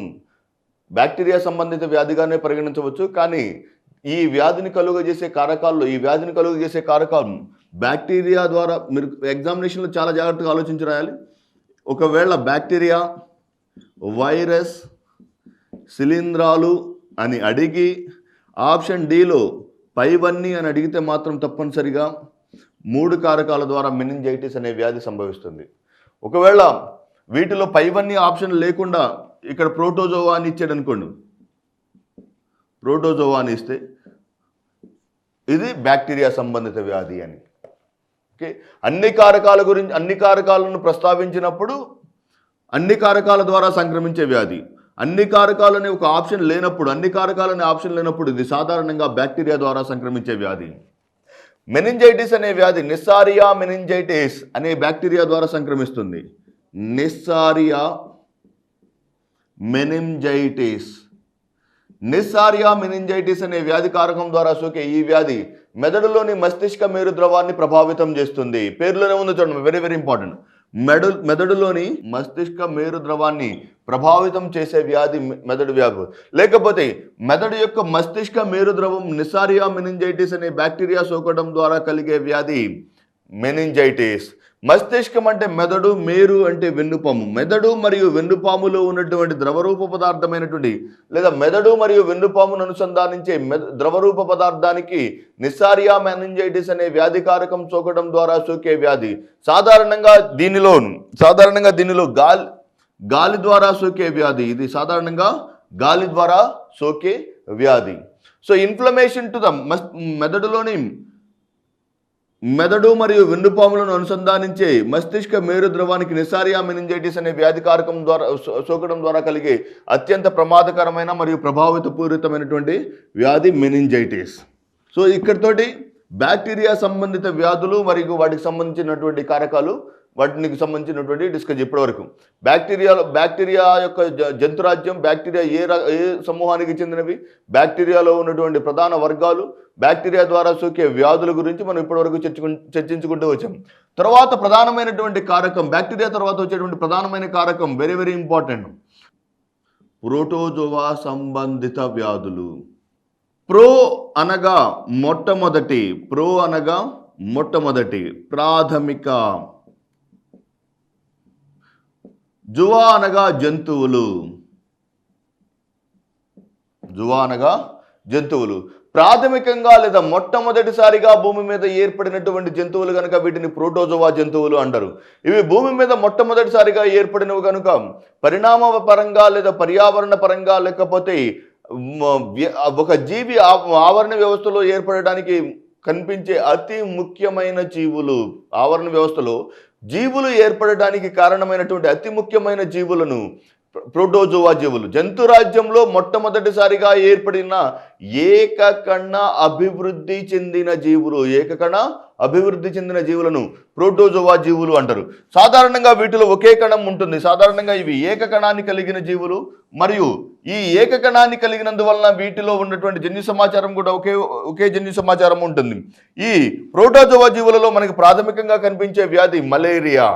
బ్యాక్టీరియా సంబంధిత వ్యాధిగానే పరిగణించవచ్చు. కానీ ఈ వ్యాధిని కలుగజేసే కారకాలు బ్యాక్టీరియా ద్వారా. మీరు ఎగ్జామినేషన్లో చాలా జాగ్రత్తగా ఆలోచించి రాయాలి. ఒకవేళ బ్యాక్టీరియా, వైరస్, శిలీంధ్రాలు అని అడిగి ఆప్షన్ డిలో పైవన్నీ అని అడిగితే మాత్రం తప్పనిసరిగా 3 కారకాల ద్వారా మెనింజైటిస్ అనే వ్యాధి సంభవిస్తుంది. ఒకవేళ వీటిలో పైవన్నీ ఆప్షన్ లేకుండా ఇక్కడ ప్రోటోజోవా అని ఇచ్చాడు అనుకోండి, ప్రోటోజోవా అని ఇస్తే ఇది బ్యాక్టీరియా సంబంధిత వ్యాధి అని. ఓకే, అన్ని కారకాలను ప్రస్తావించినప్పుడు అన్ని కారకాల ద్వారా సంక్రమించే వ్యాధి. అన్ని కారకాలని ఒక ఆప్షన్ లేనప్పుడు ఇది సాధారణంగా బ్యాక్టీరియా ద్వారా సంక్రమించే వ్యాధి. మెనింజైటిస్ అనే వ్యాధి నిస్సారియా మెనింజైటిస్ అనే బ్యాక్టీరియా ద్వారా సంక్రమిస్తుంది. నిస్సారియా మెనింజైటిస్ అనే వ్యాధి కారకం ద్వారా సోకే ఈ వ్యాధి మెదడులోని మస్తిష్క మేరు ద్రవాన్ని ప్రభావితం చేస్తుంది. పేరులోనే ఉంది చూడండి, వెరీ వెరీ ఇంపార్టెంట్. మెదడులోని మస్తిష్క మేరు ద్రవాన్ని ప్రభావితం చేసే వ్యాధి మెదడు వ్యాధి. లేకపోతే మెదడు యొక్క మస్తిష్క మేరు ద్రవం నిస్సారియా మెనింజైటిస్ అనే బ్యాక్టీరియా సోకడం ద్వారా కలిగే వ్యాధి మెనింజైటిస్. మస్తిష్కం అంటే మెదడు, మేరు అంటే వెన్నుపాము. మెదడు మరియు వెన్నుపాములో ఉన్నటువంటి ద్రవరూప పదార్థమైనటువంటి లేదా మెదడు మరియు వెన్నుపామును అనుసంధానించే ద్రవరూప పదార్థానికి నిస్సారియా మెనింజైటిస్ అనే వ్యాధికారకం సోకడం ద్వారా సోకే వ్యాధి. సాధారణంగా దీనిలో గాలి ద్వారా సోకే వ్యాధి. ఇది సాధారణంగా గాలి ద్వారా సోకే వ్యాధి. సో ఇన్ఫ్లమేషన్ టు ద మెదడు మరియు వెన్నుపాములను అనుసంధానించే మస్తిష్క మేరు ద్రవానికి నిస్సారియా మెనింజైటిస్ అనే వ్యాధికారకం ద్వారా సోకడం ద్వారా కలిగే అత్యంత ప్రమాదకరమైన మరియు ప్రభావితపూరితమైనటువంటి వ్యాధి మెనింజైటిస్. సో ఇక్కడితోటి బ్యాక్టీరియా సంబంధిత వ్యాధులు మరియు వాటికి సంబంధించినటువంటి కారకాలు, వాటికి సంబంధించినటువంటి డిస్కస్ ఇప్పటివరకు. బ్యాక్టీరియా యొక్క జంతురాజ్యం, బ్యాక్టీరియా ఏ సమూహానికి చెందినవి, బ్యాక్టీరియాలో ఉన్నటువంటి ప్రధాన వర్గాలు, బ్యాక్టీరియా ద్వారా సోకే వ్యాధుల గురించి మనం ఇప్పటివరకు చర్చించుకుంటూ వచ్చాం. తర్వాత ప్రధానమైనటువంటి కారకం, బ్యాక్టీరియా తర్వాత వచ్చేటువంటి ప్రధానమైన కారకం వెరీ వెరీ ఇంపార్టెంట్, ప్రోటోజోవా సంబంధిత వ్యాధులు. ప్రో అనగా మొట్టమొదటి ప్రాథమిక, జువా అనగా జంతువులు. ప్రాథమికంగా లేదా మొట్టమొదటిసారిగా భూమి మీద ఏర్పడినటువంటి జంతువులు కనుక వీటిని ప్రోటోజోవా జంతువులు అంటారు. ఇవి భూమి మీద మొట్టమొదటిసారిగా ఏర్పడినవి కనుక పరిణామ పరంగా లేదా పర్యావరణ పరంగా లేకపోతే ఒక జీవి ఆవరణ వ్యవస్థలో ఏర్పడడానికి కనిపించే అతి ముఖ్యమైన జీవులు, ఆవరణ వ్యవస్థలో జీవులు ఏర్పడడానికి కారణమైనటువంటి అతి ముఖ్యమైన జీవులను ప్రోటోజోవా జీవులు. జంతురాజ్యంలో మొట్టమొదటిసారిగా ఏర్పడిన ఏకకణ అభివృద్ధి చెందిన జీవులు, ఏకకణ అభివృద్ధి చెందిన జీవులను ప్రోటోజోవా జీవులు అంటారు. సాధారణంగా వీటిలో ఒకే కణం ఉంటుంది. సాధారణంగా ఇవి ఏకకణాన్ని కలిగిన జీవులు మరియు ఈ ఏకకణాన్ని కలిగినందువలన వీటిలో ఉన్నటువంటి జన్యు సమాచారం కూడా ఒకే జన్యు సమాచారం ఉంటుంది. ఈ ప్రోటోజోవా జీవులలో మనకి ప్రాథమికంగా కనిపించే వ్యాధి మలేరియా.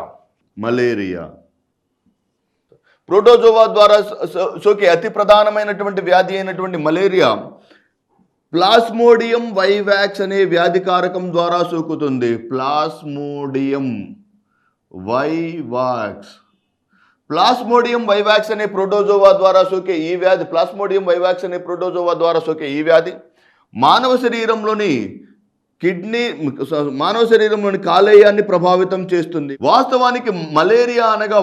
ప్రోటోజోవా ద్వారా సోకే అతి ప్రధానమైనటువంటి వ్యాధి అయినటువంటి మలేరియా ప్లాస్మోడియం వైవాక్స్ అనే వ్యాధికారకం ద్వారా సోకుతుంది. ప్లాస్మోడియం వైవాక్స్ అనే ప్రోటోజోవా ద్వారా సోకే ఈ వ్యాధి మానవ శరీరంలోని కాలేయాన్ని ప్రభావితం చేస్తుంది. వాస్తవానికి మలేరియా అనగా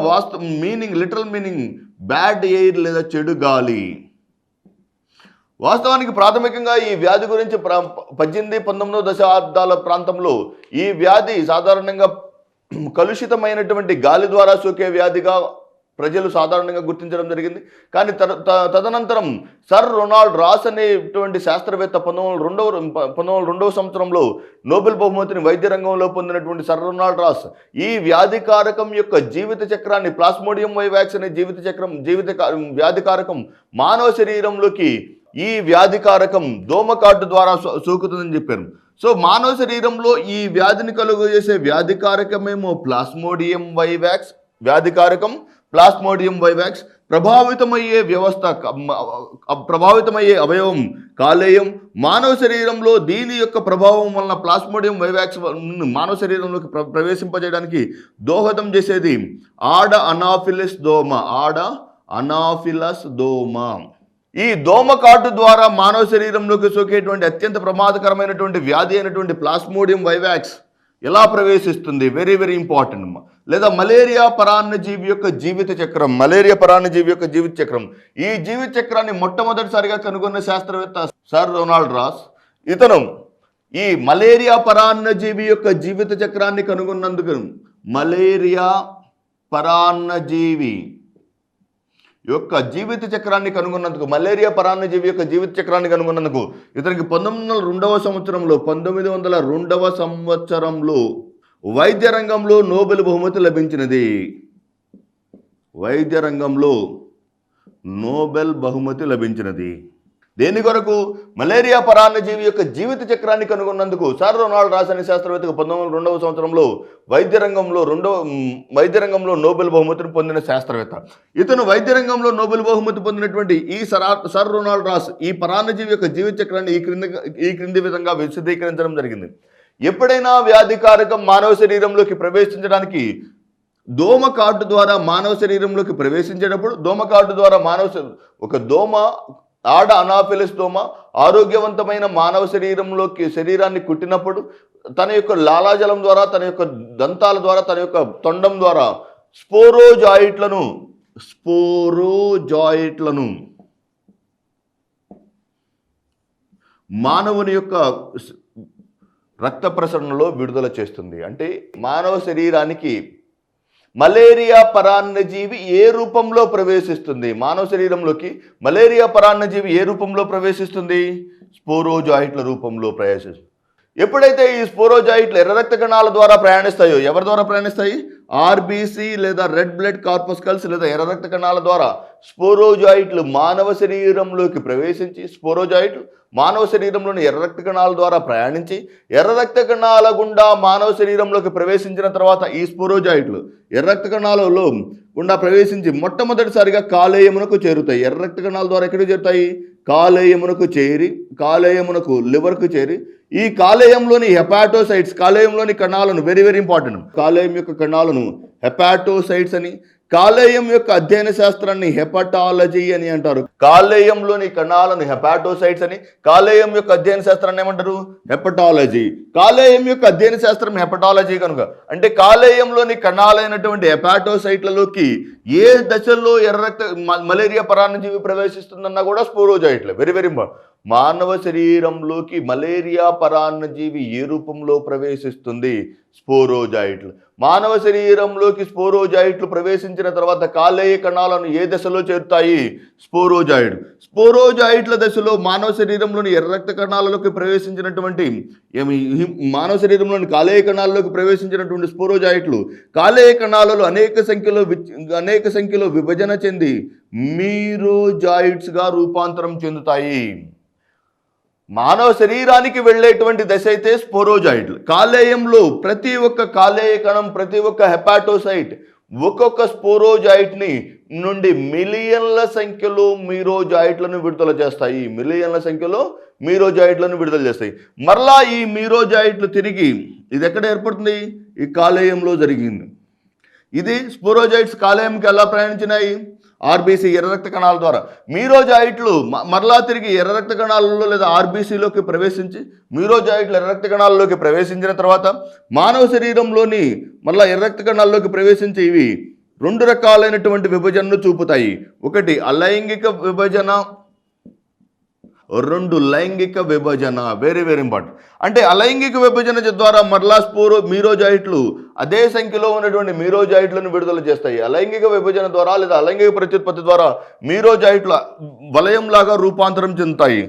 లిటరల్ మీనింగ్ బ్యాడ్ ఎయిర్ లేదా చెడు గాలి. వాస్తవానికి ప్రాథమికంగా ఈ వ్యాధి గురించి 18-19 దశాబ్దాల ప్రాంతంలో ఈ వ్యాధి సాధారణంగా కలుషితమైనటువంటి గాలి ద్వారా సోకే వ్యాధిగా ప్రజలు సాధారణంగా గుర్తించడం జరిగింది. కానీ తదనంతరం సర్ రొనాల్డ్ రాస్ అనేటువంటి శాస్త్రవేత్త 1902 సంవత్సరంలో నోబెల్ బహుమతిని వైద్య రంగంలో పొందినటువంటి సర్ రొనాల్డ్ రాస్ ఈ వ్యాధికారకం యొక్క జీవిత చక్రాన్ని ప్లాస్మోడియం వైవాక్స్ అనే వ్యాధికారకం మానవ శరీరంలోకి ఈ వ్యాధికారకం దోమకాటు ద్వారా సోకుతుందని చెప్పారు. సో మానవ శరీరంలో ఈ వ్యాధిని కలుగజేసే వ్యాధికారకమేమో ప్లాస్మోడియం వైవాక్స్. ప్రభావితమయ్యే అవయవం కాలేయం. మానవ శరీరంలో దీని యొక్క ప్రభావం వలన ప్లాస్మోడియం వైవాక్స్ మానవ శరీరంలోకి ప్రవేశింపజేయడానికి దోహదం చేసేది ఆడ అనాఫిలస్ దోమ. ఈ దోమకాటు ద్వారా మానవ శరీరంలోకి సోకేటువంటి అత్యంత ప్రమాదకరమైనటువంటి వ్యాధి అయినటువంటి ప్లాస్మోడియం వైవాక్స్ ఎలా ప్రవేశిస్తుంది? Very very important. లేదా మలేరియా పరాన్నజీవి యొక్క జీవిత చక్రం. ఈ జీవిత చక్రాన్ని మొట్టమొదటిసారిగా కనుగొన్న శాస్త్రవేత్త సర్ రొనాల్డ్ రాస్. ఇతను ఈ మలేరియా పరాన్నజీవి యొక్క జీవిత చక్రాన్ని కనుగొన్నందుకు మలేరియా పరాన్నజీవి యొక్క జీవిత చక్రాన్ని కనుగొన్నందుకు ఇతనికి 1902 సంవత్సరంలో వైద్య రంగంలో నోబెల్ బహుమతి లభించినది. దేని కొరకు? మలేరియా పరాన్నజీవి యొక్క జీవిత చక్రాన్ని కనుగొన్నందుకు సర్ రొనాల్డ్ రాస్ అనే శాస్త్రవేత్తకు 1902 సంవత్సరంలో వైద్య రంగంలో నోబెల్ బహుమతిని పొందిన శాస్త్రవేత్త. ఇతను వైద్య రంగంలో నోబెల్ బహుమతి పొందినటువంటి ఈ సర్ రొనాల్డ్ రాస్ ఈ పరాన్నజీవి యొక్క జీవిత చక్రాన్ని ఈ క్రింది విధంగా విశదీకరించడం జరిగింది. ఎప్పుడైనా వ్యాధికారకం మానవ శరీరంలోకి ప్రవేశించడానికి దోమకాటు ద్వారా మానవ శరీరంలోకి ప్రవేశించేటప్పుడు ఒక దోమ ఆడ అనాఫిలస్ దోమ ఆరోగ్యవంతమైన మానవ శరీరాన్ని కుట్టినప్పుడు తన యొక్క లాలాజలం ద్వారా, తన యొక్క దంతాల ద్వారా, తన యొక్క తొండం ద్వారా స్పోరోజాయిట్లను మానవుని యొక్క రక్త ప్రసరణలో విడుదల చేస్తుంది. అంటే మానవ శరీరానికి మలేరియా పరాన్నజీవి ఏ రూపంలో ప్రవేశిస్తుంది? మానవ శరీరంలోకి మలేరియా పరాన్నజీవి ఏ రూపంలో ప్రవేశిస్తుంది? స్పోరోజాయిట్ల రూపంలో ప్రవేశిస్తుంది. ఎప్పుడైతే ఈ స్పోరోజాయిట్లు ఎర్ర రక్త కణాల ద్వారా ప్రయాణిస్తాయో, ఎవరి ద్వారా ప్రయాణిస్తాయి? ఆర్బీసీ లేదా రెడ్ బ్లడ్ కార్పస్కల్స్ లేదా ఎర్ర రక్త కణాల ద్వారా స్పోరోజాయిట్లు మానవ శరీరంలోకి ప్రవేశించి మానవ శరీరంలోని ఎర్ర రక్త కణాల ద్వారా ప్రయాణించి ఎర్ర రక్త కణాల గుండా మానవ శరీరంలోకి ప్రవేశించిన తర్వాత ఈ స్పోరోజాయిట్లు ఎర్ర రక్త కణాలలో గుండా ప్రవేశించి మొట్టమొదటిసారిగా కాలేయమునకు చేరుతాయి. ఎర్ర రక్త కణాల ద్వారా ఎక్కడికి చేరుతాయి? కాలేయమునకు లివర్కు చేరి ఈ కాలేయంలోని హెపాటోసైట్స్, కాలేయంలోని కణాలను వెరీ వెరీ ఇంపార్టెంట్, కాలేయం యొక్క కణాలను హెపాటోసైట్స్ అని, కాలేయం యొక్క అధ్యయన శాస్త్రాన్ని హెపటాలజీ అని అంటారు. కాలేయంలోని కణాలను హెపాటోసైట్స్ అని, కాలేయం యొక్క అధ్యయన శాస్త్రాన్ని ఏమంటారు? హెపటాలజీ. కాలేయం యొక్క అధ్యయన శాస్త్రం హెపటాలజీ కనుక అంటే కాలేయంలోని కణాలైనటువంటి హెపాటోసైట్లలోకి ఏ దశల్లో మలేరియా పరాన్నజీవి ప్రవేశిస్తుందన్నా కూడా స్పోరోజాయిట్లే. Very very important. మానవ శరీరంలోకి మలేరియా పరాన్నజీవి ఏ రూపంలో ప్రవేశిస్తుంది? స్పోరోజాయిట్లు. మానవ శరీరంలోకి స్పోరోజాయిట్లు ప్రవేశించిన తర్వాత కాలేయ కణాలను ఏ దశలో చేరుతాయి? స్పోరోజాయిడ్. స్పోరోజాయిట్ల దశలో మానవ శరీరంలోని ఎర్ర రక్త కణాలలోకి ప్రవేశించినటువంటి మానవ శరీరంలోని కాలేయ కణాలలోకి ప్రవేశించినటువంటి స్పోరోజాయిట్లు కాలేయ కణాలలో అనేక సంఖ్యలో విభజన చెంది మీరోజాయిట్స్గా రూపాంతరం చెందుతాయి. మానవ శరీరానికి వెళ్ళేటువంటి దశ అయితే స్పోరోజాయిట్లు. కాలేయంలో ప్రతి ఒక్క కాలేయ కణం, ప్రతి ఒక్క హెపాటోసైట్ ఒక్కొక్క స్పోరోజాయిట్ని నుండి మిలియన్ల సంఖ్యలో మీరోజాయిట్లను విడుదల చేస్తాయి. మిలియన్ల సంఖ్యలో మీరోజాయిట్లను విడుదల చేస్తాయి. మరలా ఈ మీరోజాయిట్లు తిరిగి ఇది ఎక్కడ ఏర్పడుతుంది? ఈ కాలేయంలో జరిగింది. ఇది స్పోరోజాయిట్స్ కాలేయంకి ఎలా ప్రయాణించినాయి? ఆర్బీసీ ఎర్ర రక్త కణాల ద్వారా. మీరోజాయిట్లు మరలా తిరిగి ఎర్ర రక్త కణాలలో లేదా ఆర్బీసీలోకి ప్రవేశించి మీరోజాయిట్లు ఎర్ర రక్త కణాలలోకి ప్రవేశించిన తర్వాత మానవ శరీరంలోని మరలా ఎర్ర రక్త కణాల్లోకి ప్రవేశించి ఇవి 2 రకాలైనటువంటి విభజనను చూపుతాయి. ఒకటి అలైంగిక విభజన, 2 లైంగిక విభజన. Very very important. అంటే అలైంగిక విభజన ద్వారా మరలా మీరోజాయిట్లు అదే సంఖ్యలో ఉన్నటువంటి మీరోజాయిట్లను విడుదల చేస్తాయి. అలైంగిక విభజన ద్వారా లేదా అలైంగిక ప్రత్యుత్పత్తి ద్వారా మీరోజాయిట్ల వలయంలాగా రూపాంతరం చెందుతాయి.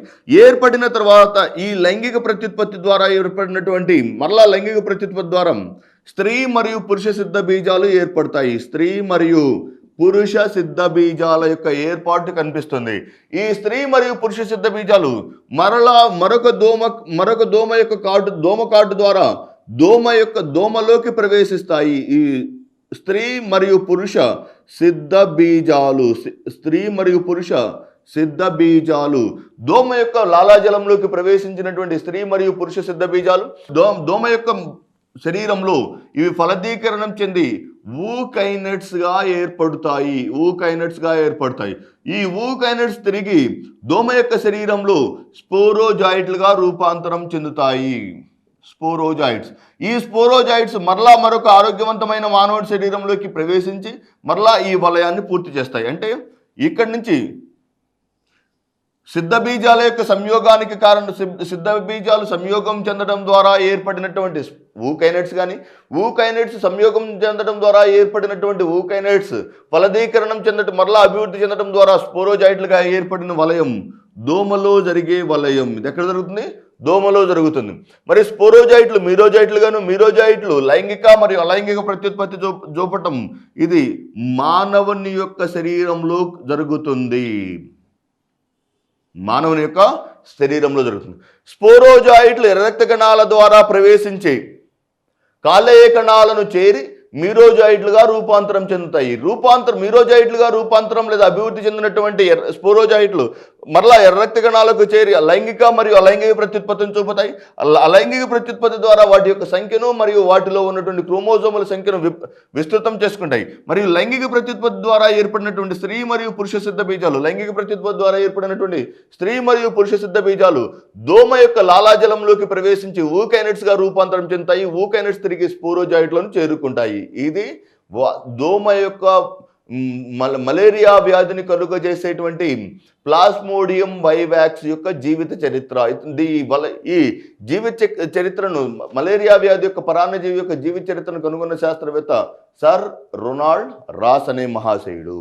ఏర్పడిన తర్వాత ఈ లైంగిక ప్రత్యుత్పత్తి ద్వారా ఏర్పడినటువంటి మరలా లైంగిక ప్రత్యుత్పత్తి ద్వారా స్త్రీ మరియు పురుష సిద్ధ బీజాలు ఏర్పడతాయి. స్త్రీ మరియు పురుష సిద్ధ బీజాల యొక్క ఏర్పాటు కనిపిస్తుంది. ఈ స్త్రీ మరియు పురుష సిద్ధ బీజాలు మరలా మరొక దోమ యొక్క కాటు ద్వారా దోమలోకి ప్రవేశిస్తాయి. ఈ స్త్రీ మరియు పురుష సిద్ధ బీజాలు దోమ యొక్క లాలాజలంలోకి ప్రవేశించినటువంటి స్త్రీ మరియు పురుష సిద్ధ బీజాలు దోమ యొక్క శరీరంలో ఇవి ఫలదీకరణం చెంది ఊకైనట్స్గా ఏర్పడతాయి. ఈ ఊకైనట్స్ తిరిగి దోమ యొక్క శరీరంలో స్పోరోజాయిట్లుగా రూపాంతరం చెందుతాయి. ఈ స్పోరోజాయిట్స్ మరలా మరొక ఆరోగ్యవంతమైన మానవుడి శరీరంలోకి ప్రవేశించి మరలా ఈ వలయాన్ని పూర్తి చేస్తాయి. అంటే ఇక్కడి నుంచి సిద్ధ బీజాల యొక్క సంయోగానికి కారణం సిద్ధ బీజాలు సంయోగం చెందడం ద్వారా ఏర్పడినటువంటి ఊకైనట్స్ కానీ సంయోగం చెందడం ద్వారా ఏర్పడినటువంటి ఊకైనట్స్ ఫలదీకరణం చెందడం మరలా అభివృద్ధి చెందడం ద్వారా స్పోరోజాయిట్లుగా ఏర్పడిన వలయం దోమలో జరిగే వలయం. ఇది ఎక్కడ జరుగుతుంది? దోమలో జరుగుతుంది. మరి స్పోరోజాయిట్లు మీరోజాయిట్లు లైంగిక మరియు అలైంగిక ప్రత్యుత్పత్తి చూపటం ఇది మానవుని యొక్క శరీరంలో జరుగుతుంది. స్పోరోజాయిట్లు ఎర్ర రక్త కణాల ద్వారా ప్రవేశించి కాలేయ కణాలను చేరి మీరోజాయిట్లుగా రూపాంతరం చెందుతాయి. మీరోజాయిట్లుగా రూపాంతరం లేదా అభివృద్ధి చెందినటువంటి స్పోరోజాయిట్లు మరలా ఎర్ర రక్త కణాలకు చేరి లైంగిక మరియు అలైంగిక ప్రత్యుత్పత్తిని చూపుతాయి. అలైంగిక ప్రత్యుత్పత్తి ద్వారా వాటి యొక్క సంఖ్యను మరియు వాటిలో ఉన్నటువంటి క్రోమోజోముల సంఖ్యను విస్తృతం చేసుకుంటాయి. మరియు లైంగిక ప్రత్యుత్పత్తి ద్వారా ఏర్పడినటువంటి స్త్రీ మరియు పురుష సిద్ధ బీజాలు దోమ యొక్క లాలాజలంలోకి ప్రవేశించి ఊకైనట్స్గా రూపాంతరం చెందుతాయి. ఊకైనట్స్ తిరిగి స్పోరోజాయిట్లను చేరుకుంటాయి. ఇది దోమ యొక్క మలేరియా వ్యాధిని కలుగజేసేటువంటి ప్లాస్మోడియం వైవాక్స్ యొక్క జీవిత చరిత్ర. ఈ జీవిత చరిత్రను మలేరియా వ్యాధి యొక్క పరాన్నజీవి యొక్క జీవిత చరిత్రను కనుగొన్న శాస్త్రవేత్త సర్ రొనాల్డ్ రాస్ అనే మహాశయుడు.